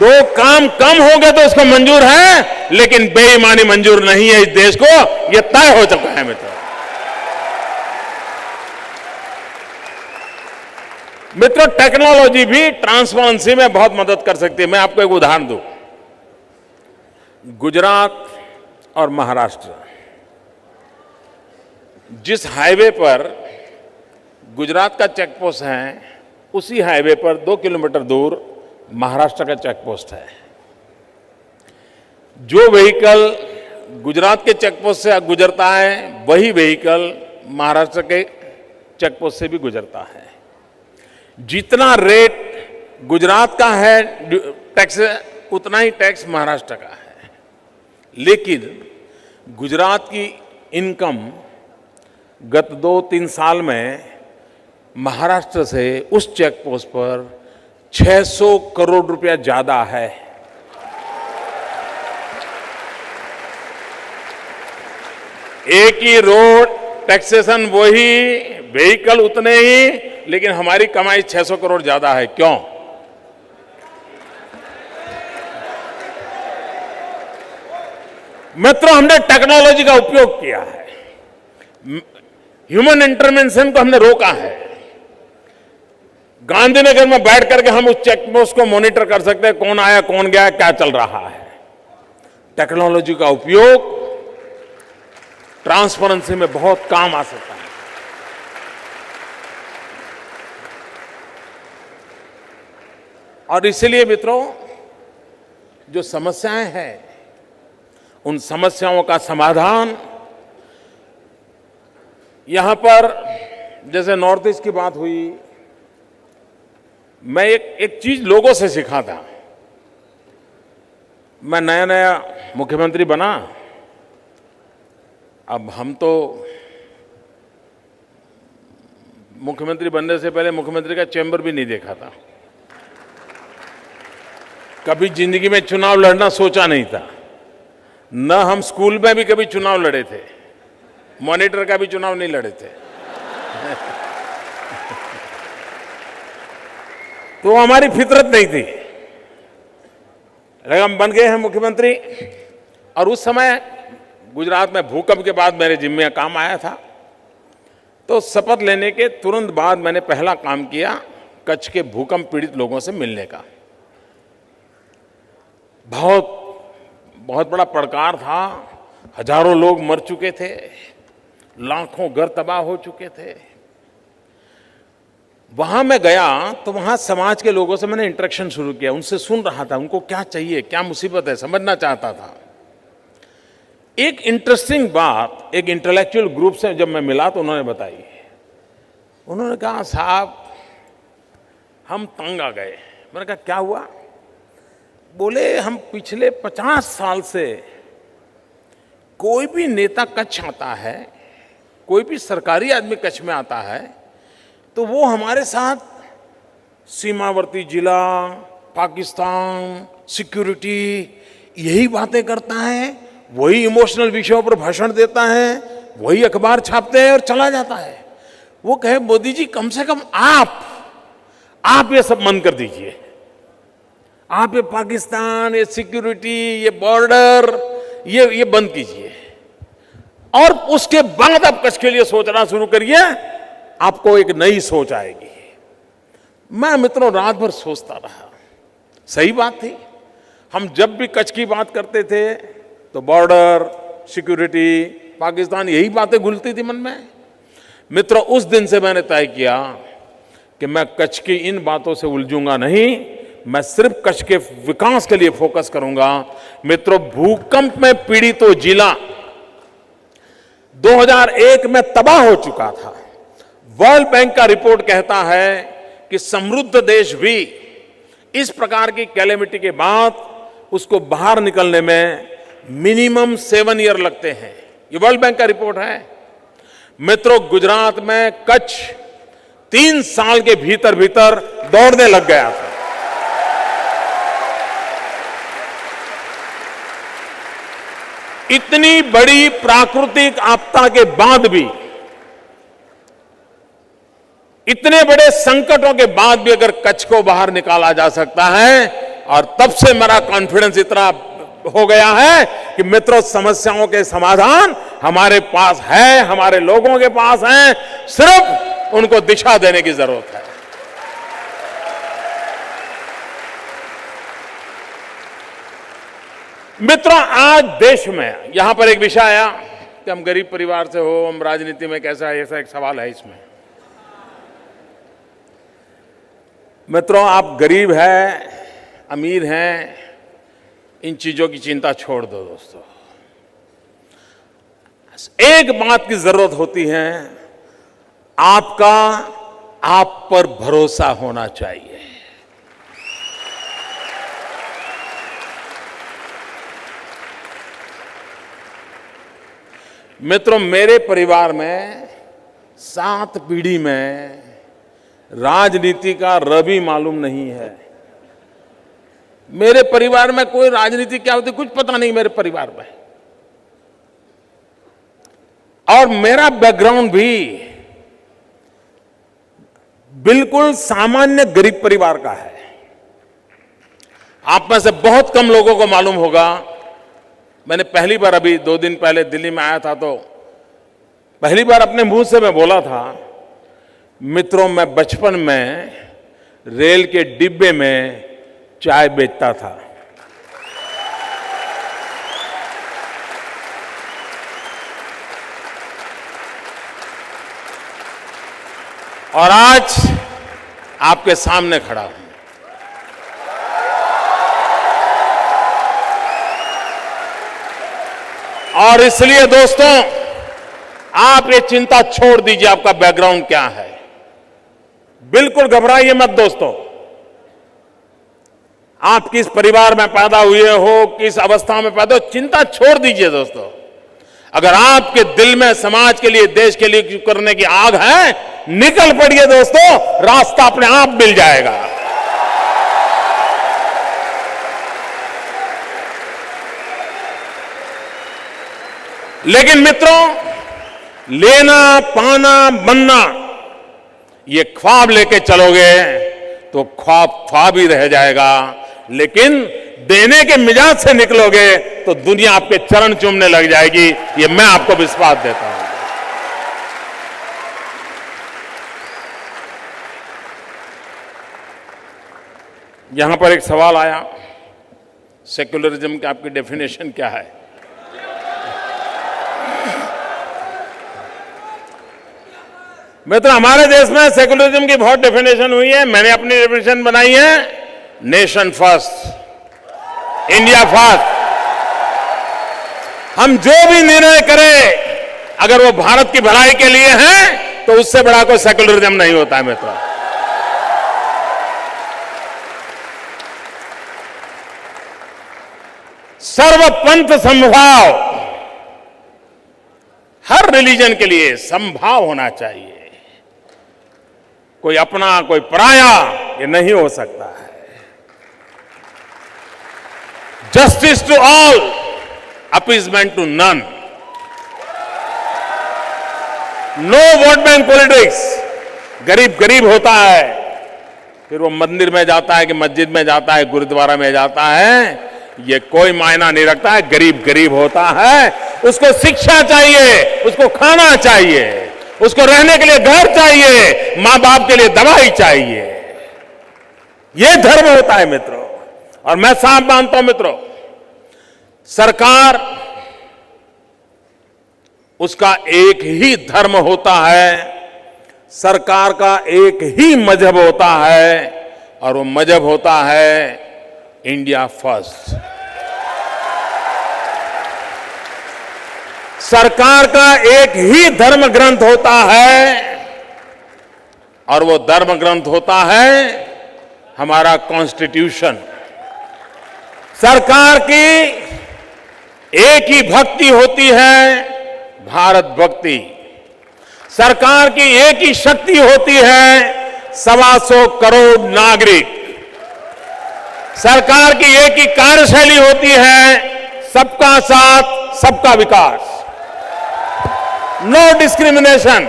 दो काम कम हो गए तो उसको मंजूर है, लेकिन बेईमानी मंजूर नहीं है इस देश को, यह तय हो चुका है मित्रों। मित्रों, टेक्नोलॉजी भी ट्रांसपेरेंसी में बहुत मदद कर सकती है। मैं आपको एक उदाहरण दूं। गुजरात और महाराष्ट्र, जिस हाईवे पर गुजरात का चेक पोस्ट है, उसी हाईवे पर 2 किलोमीटर दूर महाराष्ट्र का चेक पोस्ट है। जो व्हीकल गुजरात के चेक पोस्ट से गुजरता है, वही व्हीकल महाराष्ट्र के चेक पोस्ट से भी गुजरता है। जितना रेट गुजरात का है टैक्स, उतना ही टैक्स महाराष्ट्र का है। लेकिन गुजरात की इनकम गत 2-3 साल में महाराष्ट्र से उस चेक पोस्ट पर 600 करोड़ रुपया ज्यादा है। एक ही रोड, टैक्सेशन वही, व्हीकल उतने ही, लेकिन हमारी कमाई 600 करोड़ ज्यादा है। क्यों? मित्रों, हमने टेक्नोलॉजी का उपयोग किया है, ह्यूमन इंटरवेंशन को हमने रोका है। गांधीनगर में बैठ करके हम उस चेक पोस्ट को मॉनिटर कर सकते हैं, कौन आया, कौन गया, क्या चल रहा है। टेक्नोलॉजी का उपयोग ट्रांसपेरेंसी में बहुत काम आ सकता है। और इसलिए मित्रों, जो समस्याएं हैं, उन समस्याओं का समाधान यहां पर, जैसे नॉर्थ ईस्ट की बात हुई, मैं एक चीज लोगों से सीखा था। मैं नया नया मुख्यमंत्री बना, अब हम तो मुख्यमंत्री बनने से पहले मुख्यमंत्री का चैम्बर भी नहीं देखा था। कभी जिंदगी में चुनाव लड़ना सोचा नहीं था। न हम स्कूल में भी कभी चुनाव लड़े थे, मॉनिटर का भी चुनाव नहीं लड़े थे। तो हमारी फितरत नहीं थी। लेकिन हम बन गए हैं मुख्यमंत्री। और उस समय गुजरात में भूकंप के बाद मेरे जिम्मे में काम आया था। तो शपथ लेने के तुरंत बाद मैंने पहला काम किया, कच्छ के भूकंप पीड़ित लोगों से मिलने का। बहुत बड़ा पड़कार था। हजारों लोग मर चुके थे, लाखों घर तबाह हो चुके थे। वहां मैं गया तो वहां समाज के लोगों से मैंने इंटरेक्शन शुरू किया, उनसे सुन रहा था, उनको क्या चाहिए, क्या मुसीबत है, समझना चाहता था। एक इंटरेस्टिंग बात एक इंटेलेक्चुअल ग्रुप से जब मैं मिला तो उन्होंने बताई। उन्होंने कहा, साहब हम तंग आ गए। मैंने कहा, क्या हुआ? बोले, हम पिछले 50 साल से कोई भी नेता कच्छ आता है, कोई भी सरकारी आदमी कच्छ में आता है, तो वो हमारे साथ सीमावर्ती जिला, पाकिस्तान, सिक्योरिटी, यही बातें करता है, वही इमोशनल विषयों पर भाषण देता है, वही अखबार छापते हैं और चला जाता है। वो कहे, मोदी जी कम से कम आप ये सब बंद कर दीजिए। आप ये पाकिस्तान, ये सिक्योरिटी, ये बॉर्डर, ये बंद कीजिए, और उसके बाद आप कच्छ के लिए सोचना शुरू करिए, आपको एक नई सोच आएगी। मैं मित्रों रात भर सोचता रहा। सही बात थी। हम जब भी कच्छ की बात करते थे तो बॉर्डर, सिक्योरिटी, पाकिस्तान, यही बातें घुलती थी मन में। मित्रों, उस दिन से मैंने तय किया कि मैं कच्छ की इन बातों से उलझूंगा नहीं, मैं सिर्फ कच्छ के विकास के लिए फोकस करूंगा। मित्रों, भूकंप में पीड़ित तो जिला 2001 में तबाह हो चुका था। वर्ल्ड बैंक का रिपोर्ट कहता है कि समृद्ध देश भी इस प्रकार की कैलेमिटी के बाद उसको बाहर निकलने में मिनिमम 7 ईयर लगते हैं। ये वर्ल्ड बैंक का रिपोर्ट है। मित्रों, गुजरात में कच्छ 3 साल के भीतर दौड़ने लग गया था। इतनी बड़ी प्राकृतिक आपदा के बाद भी, इतने बड़े संकटों के बाद भी अगर कच्छ को बाहर निकाला जा सकता है, और तब से मेरा कॉन्फिडेंस इतना हो गया है कि मित्रों, समस्याओं के समाधान हमारे पास है, हमारे लोगों के पास हैं, सिर्फ उनको दिशा देने की जरूरत है। मित्रों, आज देश में यहां पर एक विषय आया कि हम गरीब परिवार से हो, हम राजनीति में कैसा है, ऐसा एक सवाल है इसमें। मित्रों, आप गरीब हैं, अमीर हैं, इन चीजों की चिंता छोड़ दो दोस्तों। एक बात की जरूरत होती है, आपका आप पर भरोसा होना चाहिए। मित्रों, मेरे परिवार में 7 पीढ़ी में राजनीति का रवि मालूम नहीं है। मेरे परिवार में कोई राजनीति क्या होती कुछ पता नहीं मेरे परिवार में। और मेरा बैकग्राउंड भी बिल्कुल सामान्य गरीब परिवार का है। आप में से बहुत कम लोगों को मालूम होगा, मैंने पहली बार अभी 2 दिन पहले दिल्ली में आया था तो पहली बार अपने मुंह से मैं बोला था, मित्रों, मैं बचपन में रेल के डिब्बे में चाय बेचता था। और आज आपके सामने खड़ा हूं। और इसलिए दोस्तों, आप ये चिंता छोड़ दीजिए आपका बैकग्राउंड क्या है। बिल्कुल घबराइए मत दोस्तों। आप किस परिवार में पैदा हुए हो, किस अवस्था में पैदा हो, चिंता छोड़ दीजिए दोस्तों। अगर आपके दिल में समाज के लिए, देश के लिए कुछ करने की आग है, निकल पड़िए दोस्तों, रास्ता अपने आप मिल जाएगा। लेकिन मित्रों, लेना, पाना, बनना, ये ख्वाब लेके चलोगे तो ख्वाब ख्वाब ही रह जाएगा। लेकिन देने के मिजाज से निकलोगे तो दुनिया आपके चरण चूमने लग जाएगी। ये मैं आपको विश्वास देता हूं। यहां पर एक सवाल आया, सेक्युलरिज्म की आपकी डेफिनेशन क्या है? मित्र, हमारे देश में सेक्युलरिज्म की बहुत डेफिनेशन हुई है। मैंने अपनी डेफिनेशन बनाई है, नेशन फर्स्ट, इंडिया फर्स्ट। हम जो भी निर्णय करें, अगर वो भारत की भलाई के लिए है तो उससे बड़ा कोई सेक्युलरिज्म नहीं होता है मित्र। सर्वपंथ समभाव, हर रिलीजन के लिए समभाव होना चाहिए। कोई अपना कोई पराया, ये नहीं हो सकता है। Justice to all, appeasement to none. No vote bank politics. गरीब गरीब होता है, फिर वो मंदिर में जाता है कि मस्जिद में जाता है, गुरुद्वारा में जाता है, ये कोई मायना नहीं रखता है। गरीब गरीब होता है, उसको शिक्षा चाहिए, उसको खाना चाहिए, उसको रहने के लिए घर चाहिए, मां बाप के लिए दवाई चाहिए। यह धर्म होता है मित्रों। और मैं साफ मानता हूं मित्रों, सरकार, उसका एक ही धर्म होता है, सरकार का एक ही मजहब होता है, और वो मजहब होता है इंडिया फर्स्ट। सरकार का एक ही धर्म ग्रंथ होता है, और वो धर्म ग्रंथ होता है हमारा कॉन्स्टिट्यूशन। सरकार की एक ही भक्ति होती है, भारत भक्ति। सरकार की एक ही शक्ति होती है, 125 करोड़ नागरिक। सरकार की एक ही कार्यशैली होती है, सबका साथ, सबका विकास। No discrimination.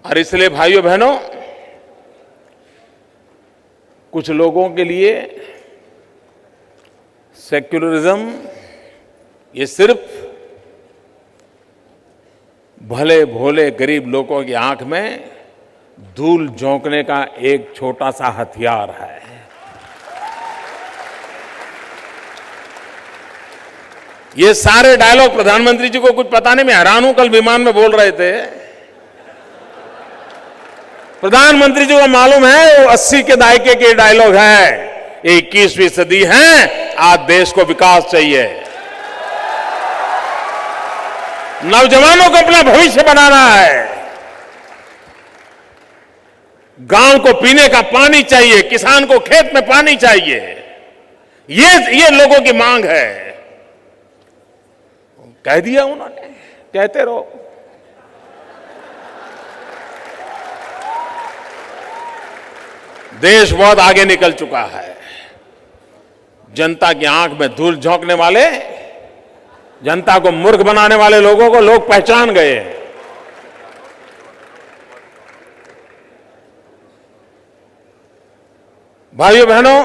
और इसलिए भाइयों बहनों, कुछ लोगों के लिए सेक्युलरिज्म ये सिर्फ भले भोले गरीब लोगों की आंख में धूल झोंकने का एक छोटा सा हथियार है। ये सारे डायलॉग प्रधानमंत्री जी को कुछ पता नहीं, मैं हैरान हूं, कल विमान में बोल रहे थे। प्रधानमंत्री जी को मालूम है वो 80 के दायके के डायलॉग है, 21वीं सदी है, आज देश को विकास चाहिए, नौजवानों को अपना भविष्य बनाना है, गांव को पीने का पानी चाहिए, किसान को खेत में पानी चाहिए, ये लोगों की मांग है। कह दिया उन्होंने, कहते रहो। देश बहुत आगे निकल चुका है। जनता की आंख में धूल झोंकने वाले, जनता को मूर्ख बनाने वाले लोगों को लोग पहचान गए हैं। भाइयों बहनों,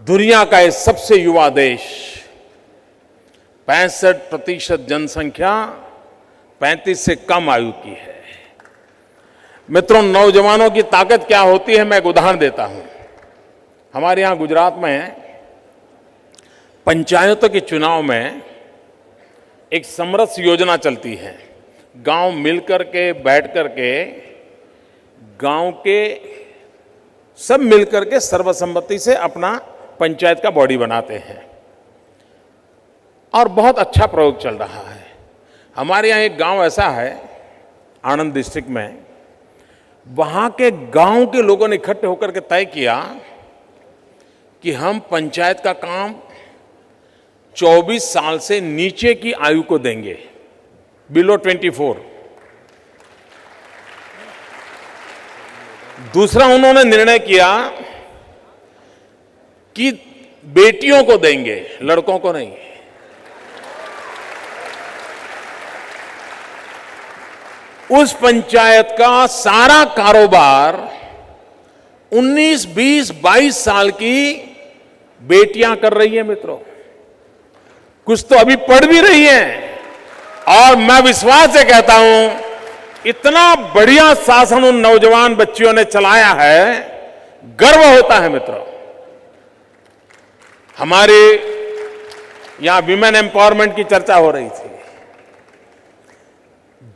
दुनिया का ये सबसे युवा देश, 65% जनसंख्या 35 से कम आयु की है। मित्रों, नौजवानों की ताकत क्या होती है, मैं एक उदाहरण देता हूं। हमारे यहां गुजरात में पंचायतों के चुनाव में एक समरस योजना चलती है। गांव मिलकर के, बैठ कर के, गांव के सब मिलकर के सर्वसम्मति से अपना पंचायत का बॉडी बनाते हैं और बहुत अच्छा प्रयोग चल रहा है। हमारे यहाँ एक गांव ऐसा है आनंद डिस्ट्रिक्ट में, वहां के गांव के लोगों ने इकट्ठे होकर के तय किया कि हम पंचायत का काम 24 साल से नीचे की आयु को देंगे, बिलो 24। दूसरा उन्होंने निर्णय किया कि बेटियों को देंगे, लड़कों को नहीं। उस पंचायत का सारा कारोबार 19, 20, 22 साल की बेटियां कर रही हैं मित्रों। कुछ तो अभी पढ़ भी रही हैं। और मैं विश्वास से कहता हूं, इतना बढ़िया शासन उन नौजवान बच्चियों ने चलाया है, गर्व होता है मित्रों। हमारे यहां विमेन एम्पावरमेंट की चर्चा हो रही थी।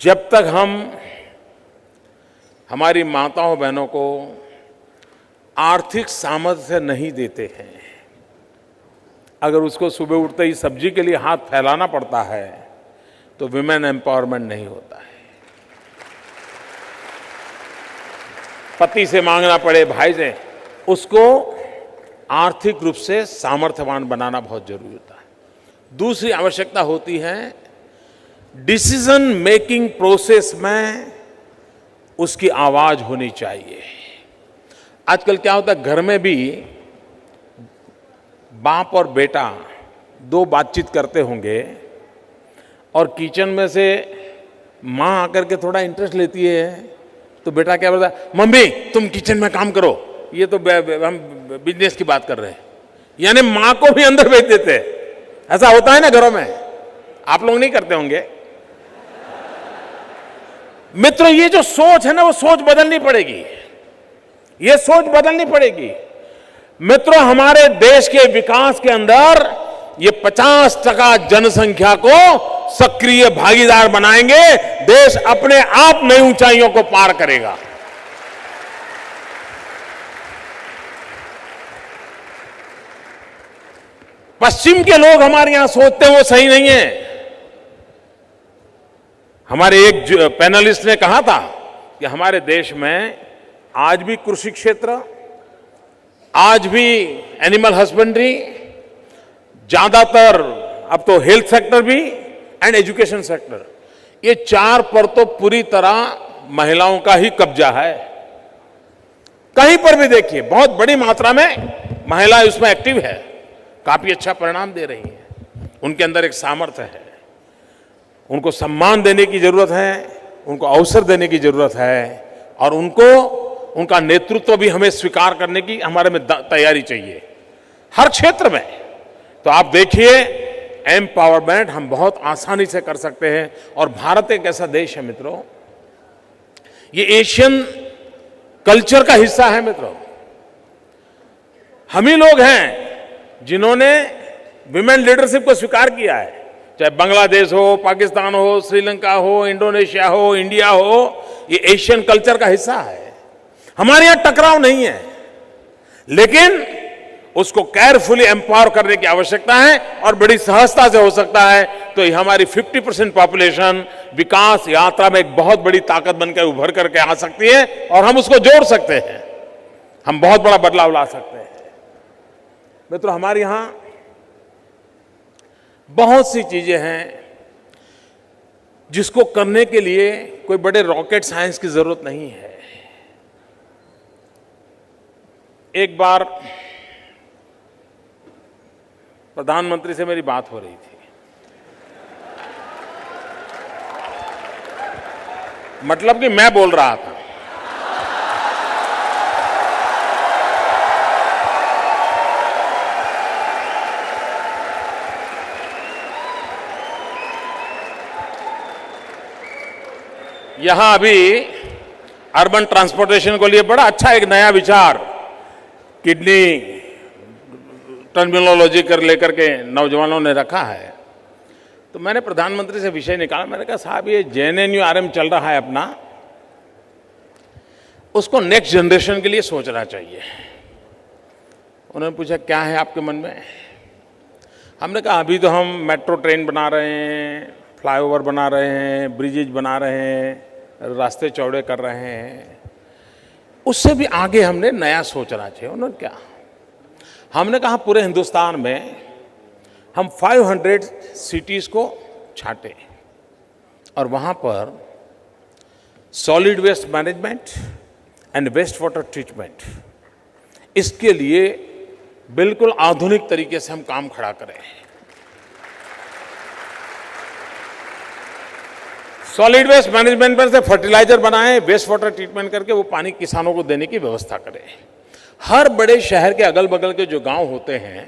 जब तक हम हमारी माताओं बहनों को आर्थिक सामर्थ्य नहीं देते हैं, अगर उसको सुबह उठते ही सब्जी के लिए हाथ फैलाना पड़ता है, तो विमेन एम्पावरमेंट नहीं होता है। पति से मांगना पड़े, भाई से, उसको आर्थिक रूप से सामर्थ्यवान बनाना बहुत जरूरी होता है। दूसरी आवश्यकता होती है डिसीजन मेकिंग प्रोसेस में उसकी आवाज होनी चाहिए। आजकल क्या होता है, घर में भी बाप और बेटा दो बातचीत करते होंगे और किचन में से मां आकर के थोड़ा इंटरेस्ट लेती है, तो बेटा क्या बोलता है, मम्मी तुम किचन में काम करो, ये तो हम बिजनेस की बात कर रहे हैं। यानी मां को भी अंदर भेज देते हैं। ऐसा होता है ना घरों में, आप लोग नहीं करते होंगे। मित्रों, ये जो सोच है ना, वो सोच बदलनी पड़ेगी। ये सोच बदलनी पड़ेगी। मित्रों, हमारे देश के विकास के अंदर ये 50% जनसंख्या को सक्रिय भागीदार बनाएंगे, देश अपने आप नई ऊंचाइयों को पार करेगा। पश्चिम के लोग हमारे यहां सोचते हैं वो सही नहीं है। हमारे एक पैनलिस्ट ने कहा था कि हमारे देश में आज भी कृषि क्षेत्र, आज भी एनिमल हस्बेंड्री, ज्यादातर अब तो हेल्थ सेक्टर भी एंड एजुकेशन सेक्टर, ये 4 पर तो पूरी तरह महिलाओं का ही कब्जा है। कहीं पर भी देखिए बहुत बड़ी मात्रा में महिला उसमें एक्टिव है, काफी अच्छा परिणाम दे रही है। उनके अंदर एक सामर्थ्य है, उनको सम्मान देने की जरूरत है, उनको अवसर देने की जरूरत है, और उनका नेतृत्व भी हमें स्वीकार करने की हमारे में तैयारी चाहिए हर क्षेत्र में। तो आप देखिए एम्पावरमेंट हम बहुत आसानी से कर सकते हैं। और भारत एक ऐसा देश है मित्रों, ये एशियन कल्चर का हिस्सा है मित्रों। हम ही लोग हैं जिन्होंने विमेन लीडरशिप को स्वीकार किया है, चाहे बांग्लादेश हो, पाकिस्तान हो, श्रीलंका हो, इंडोनेशिया हो, इंडिया हो, ये एशियन कल्चर का हिस्सा है। हमारे यहां टकराव नहीं है, लेकिन उसको केयरफुली एम्पावर करने की आवश्यकता है और बड़ी सहजता से हो सकता है। तो ये हमारी 50% पॉपुलेशन विकास यात्रा में एक बहुत बड़ी ताकत बनकर उभर करके आ सकती है और हम उसको जोड़ सकते हैं, हम बहुत बड़ा बदलाव ला सकते हैं। मित्रों, हमारे यहां बहुत सी चीजें हैं जिसको करने के लिए कोई बड़े रॉकेट साइंस की जरूरत नहीं है। एक बार प्रधानमंत्री से मेरी बात हो रही थी, मतलब कि मैं बोल रहा था। यहां अभी अर्बन ट्रांसपोर्टेशन को लिए बड़ा अच्छा एक नया विचार किडनी टर्मिनोलॉजी कर लेकर के नौजवानों ने रखा है। तो मैंने प्रधानमंत्री से विषय निकाला, मैंने कहा साहब ये JNNU-RM चल रहा है अपना, उसको नेक्स्ट जनरेशन के लिए सोचना चाहिए। उन्होंने पूछा क्या है आपके मन में? हमने कहा अभी तो हम मेट्रो ट्रेन बना रहे हैं, फ्लाईओवर बना रहे हैं, ब्रिजेज बना रहे हैं, रास्ते चौड़े कर रहे हैं, उससे भी आगे हमने नया सोचना चाहिए। उन्होंने क्या? हमने कहा पूरे हिंदुस्तान में हम 500 सिटीज को छांटे और वहां पर solid waste management and waste water treatment, इसके लिए बिल्कुल आधुनिक तरीके से हम काम खड़ा करें। सॉलिड वेस्ट मैनेजमेंट पर से फर्टिलाइजर बनाएं, वेस्ट वाटर ट्रीटमेंट करके वो पानी किसानों को देने की व्यवस्था करें। हर बड़े शहर के अगल बगल के जो गांव होते हैं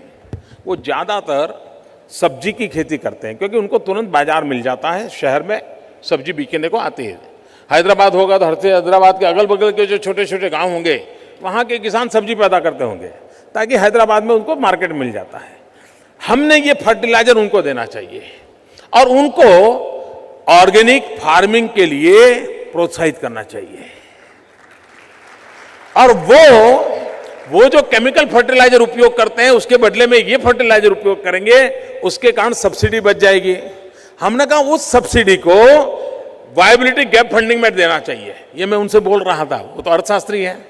वो ज़्यादातर सब्जी की खेती करते हैं, क्योंकि उनको तुरंत बाजार मिल जाता है, शहर में सब्जी बिकने को आती है। हैदराबाद होगा तो हैदराबाद के अगल बगल के जो छोटे छोटे गांव होंगे वहाँ के किसान सब्जी पैदा करते होंगे, ताकि हैदराबाद में उनको मार्केट मिल जाता है। हमने ये फर्टिलाइजर उनको देना चाहिए और उनको ऑर्गेनिक फार्मिंग के लिए प्रोत्साहित करना चाहिए। और वो जो केमिकल फर्टिलाइजर उपयोग करते हैं उसके बदले में ये फर्टिलाइजर उपयोग करेंगे, उसके कारण सब्सिडी बच जाएगी। हमने कहा उस सब्सिडी को वायबिलिटी गैप फंडिंग में देना चाहिए। ये मैं उनसे बोल रहा था, वो तो अर्थशास्त्री हैं।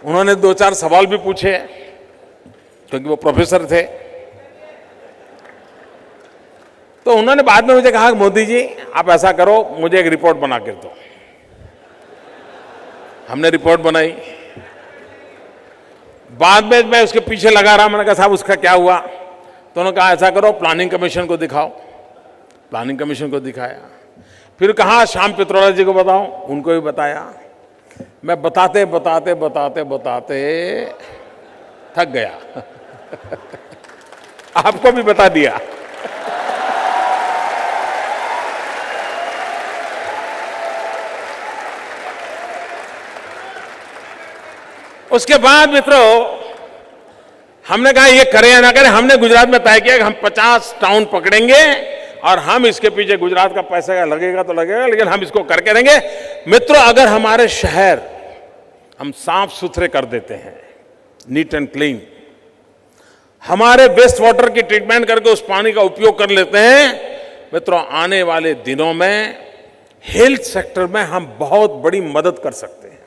उन्होंने 2-4 सवाल भी पूछे क्योंकि वो प्रोफेसर थे। तो उन्होंने बाद में मुझे कहा मोदी जी आप ऐसा करो, मुझे एक रिपोर्ट बना कर दो। हमने रिपोर्ट बनाई। बाद में मैं उसके पीछे लगा रहा, मैंने कहा साहब उसका क्या हुआ? तो उन्होंने कहा ऐसा करो प्लानिंग कमीशन को दिखाओ। प्लानिंग कमीशन को दिखाया, फिर कहा श्याम पित्रोदा जी को बताओ, उनको भी बताया। मैं बताते बताते बताते बताते थक गया। आपको भी बता दिया। उसके बाद मित्रों हमने कहा ये करें या ना करें, हमने गुजरात में तय किया कि हम 50 टाउन पकड़ेंगे और हम इसके पीछे गुजरात का पैसा लगेगा तो लगेगा, लेकिन हम इसको करके रहेंगे। मित्रों अगर हमारे शहर हम साफ सुथरे कर देते हैं, नीट एंड क्लीन, हमारे वेस्ट वाटर की ट्रीटमेंट करके उस पानी का उपयोग कर लेते हैं, मित्रों आने वाले दिनों में हेल्थ सेक्टर में हम बहुत बड़ी मदद कर सकते हैं।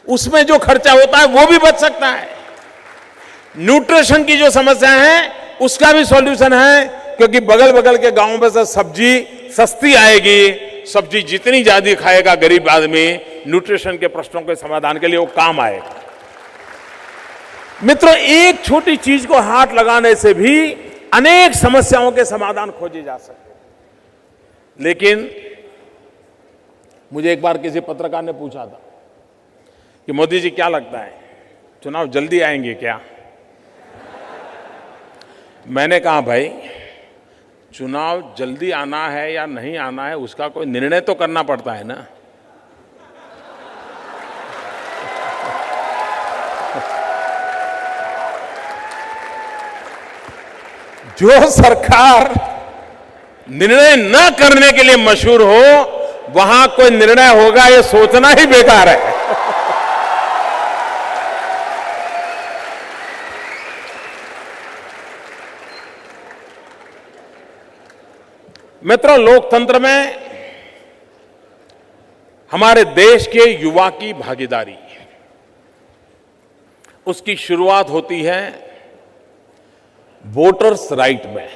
उसमें जो खर्चा होता है वो भी बच सकता है। न्यूट्रिशन की जो समस्या है उसका भी सॉल्यूशन है, क्योंकि बगल बगल के गांवों में से सब्जी सस्ती आएगी। सब्जी जितनी ज्यादा खाएगा गरीब आदमी, न्यूट्रिशन के प्रश्नों के समाधान के लिए वो काम आएगा। मित्रों एक छोटी चीज को हाथ लगाने से भी अनेक समस्याओं के समाधान खोजे जा सकते। लेकिन मुझे एक बार किसी पत्रकार ने पूछा था कि मोदी जी क्या लगता है चुनाव जल्दी आएंगे क्या? मैंने कहा भाई चुनाव जल्दी आना है या नहीं आना है उसका कोई निर्णय तो करना पड़ता है ना। जो सरकार निर्णय न करने के लिए मशहूर हो वहां कोई निर्णय होगा ये सोचना ही बेकार है। मित्रों, लोकतंत्र में हमारे देश के युवा की भागीदारी, उसकी शुरुआत होती है वोटर्स राइट में।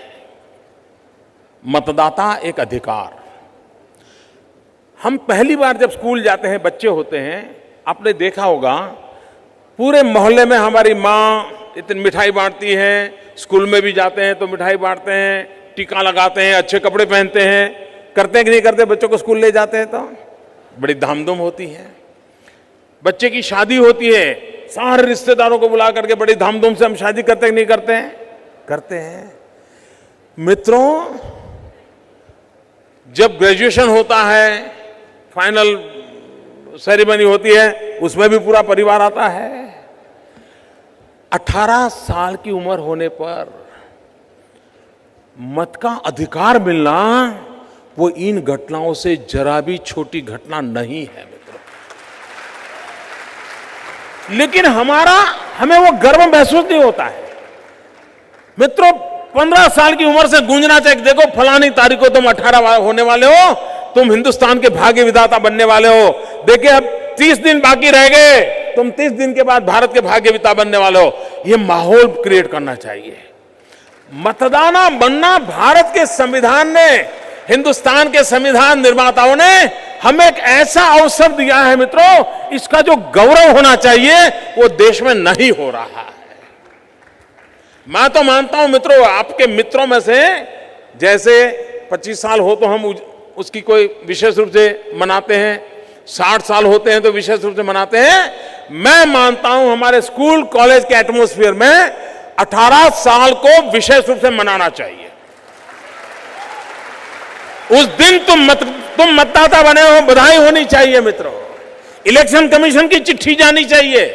मतदाता एक अधिकार। हम पहली बार जब स्कूल जाते हैं, बच्चे होते हैं, आपने देखा होगा पूरे मोहल्ले में हमारी माँ इतनी मिठाई बांटती है, स्कूल में भी जाते हैं तो मिठाई बांटते हैं, टीका लगाते हैं, अच्छे कपड़े पहनते हैं, करते हैं कि नहीं करते? बच्चों को स्कूल ले जाते हैं तो बड़ी धामधूम होती है। बच्चे की शादी होती है, सारे रिश्तेदारों को बुला करके बड़ी धामधूम से हम शादी करते हैं कि नहीं करते हैं? करते हैं। मित्रों, जब ग्रेजुएशन होता है, फाइनल सेरेमनी होती है, उसमें भी पूरा परिवार आता है। 18 साल की उम्र होने पर मत का अधिकार मिलना वो इन घटनाओं से जरा भी छोटी घटना नहीं है मित्रों। लेकिन हमें वो गर्व महसूस नहीं होता है। मित्रों, 15 साल की उम्र से गूंजना चाहिए, देखो फलानी तारीख को तुम 18 होने वाले हो, तुम हिंदुस्तान के भाग्य विधाता बनने वाले हो। देखिए अब 30 दिन बाकी रह गए, तुम 30 दिन के बाद भारत के भाग्य विधाता बनने वाले हो। ये माहौल क्रिएट करना चाहिए। मतदाता बनना भारत के संविधान ने, हिंदुस्तान के संविधान निर्माताओं ने हमें एक ऐसा अवसर दिया है मित्रों, इसका जो गौरव होना चाहिए वो देश में नहीं हो रहा है। मैं तो मानता हूं मित्रों, आपके मित्रों में से जैसे 25 साल हो तो हम उसकी कोई विशेष रूप से मनाते हैं, 60 साल होते हैं तो विशेष रूप से मनाते हैं। मैं मानता हूं हमारे स्कूल कॉलेज के एटमॉस्फेयर में 18 साल को विशेष रूप से मनाना चाहिए। उस दिन तुम मतदाता बने हो, बधाई होनी चाहिए मित्रों। इलेक्शन कमीशन की चिट्ठी जानी चाहिए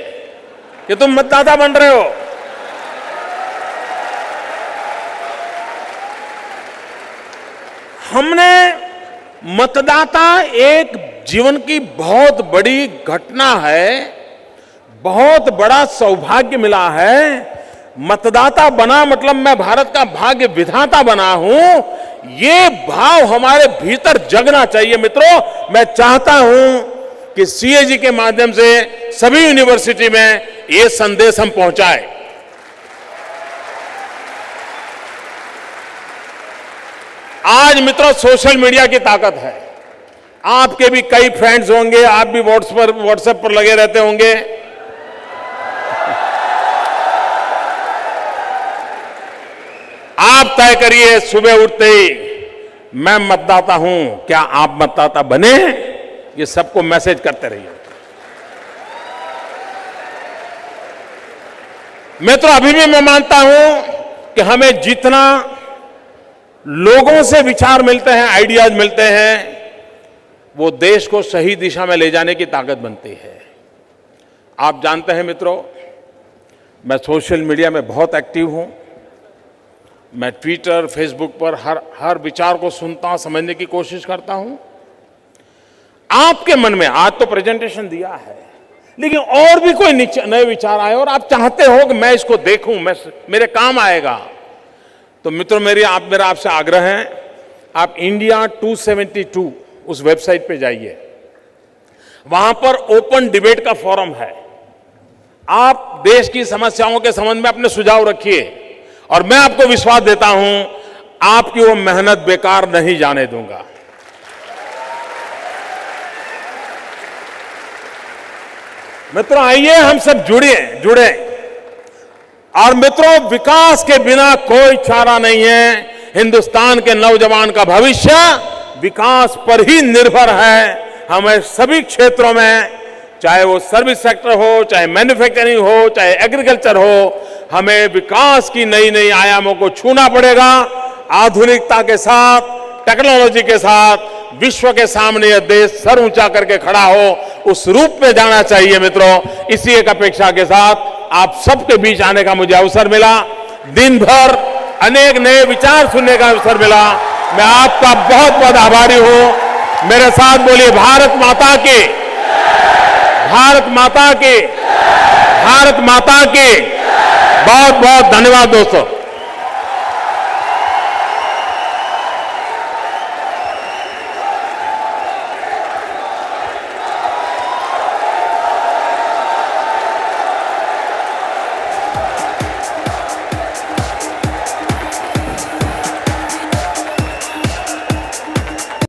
कि तुम मतदाता बन रहे हो। हमने मतदाता एक जीवन की बहुत बड़ी घटना है, बहुत बड़ा सौभाग्य मिला है। मतदाता बना मतलब मैं भारत का भाग्य विधाता बना हूं, ये भाव हमारे भीतर जगना चाहिए मित्रों। मैं चाहता हूं कि सीएजी के माध्यम से सभी यूनिवर्सिटी में ये संदेश हम पहुंचाएं। आज मित्रों सोशल मीडिया की ताकत है। आपके भी कई फ्रेंड्स होंगे, आप भी व्हाट्सएप पर लगे रहते होंगे। आप तय करिए सुबह उठते ही मैं मतदाता हूं, क्या आप मतदाता बने? ये सबको मैसेज करते रहिए। मित्रों, अभी भी मैं मानता हूं कि हमें जितना लोगों से विचार मिलते हैं, आइडियाज मिलते हैं, वो देश को सही दिशा में ले जाने की ताकत बनती है। आप जानते हैं मित्रों, मैं सोशल मीडिया में बहुत एक्टिव हूं। मैं ट्विटर, फेसबुक पर हर विचार को सुनता, समझने की कोशिश करता हूं। आपके मन में आज तो प्रेजेंटेशन दिया है, लेकिन और भी कोई नए विचार आए और आप चाहते हो कि मैं इसको देखूं, मेरे काम आएगा, तो मित्रों मेरा आपसे आग्रह है, आप इंडिया 272 उस वेबसाइट पे जाइए। वहां पर ओपन डिबेट का फोरम है। आप देश की समस्याओं के संबंध में अपने सुझाव रखिए और मैं आपको विश्वास देता हूं आपकी वो मेहनत बेकार नहीं जाने दूंगा। मित्रों आइए हम सब जुड़े और मित्रों, विकास के बिना कोई चारा नहीं है। हिंदुस्तान के नौजवान का भविष्य विकास पर ही निर्भर है। हमें सभी क्षेत्रों में, चाहे वो सर्विस सेक्टर हो, चाहे मैन्युफैक्चरिंग हो, चाहे एग्रीकल्चर हो, हमें विकास की नई नई आयामों को छूना पड़ेगा। आधुनिकता के साथ, टेक्नोलॉजी के साथ विश्व के सामने यह देश सर ऊंचा करके खड़ा हो, उस रूप में जाना चाहिए। मित्रों, इसी एक अपेक्षा के साथ आप सबके बीच आने का मुझे अवसर मिला। दिन भर अनेक नए विचार सुनने का अवसर मिला। मैं आपका बहुत बहुत आभारी हूं। मेरे साथ बोलिए भारत माता की, भारत माता की, भारत माता की। बहुत बहुत धन्यवाद दोस्तों।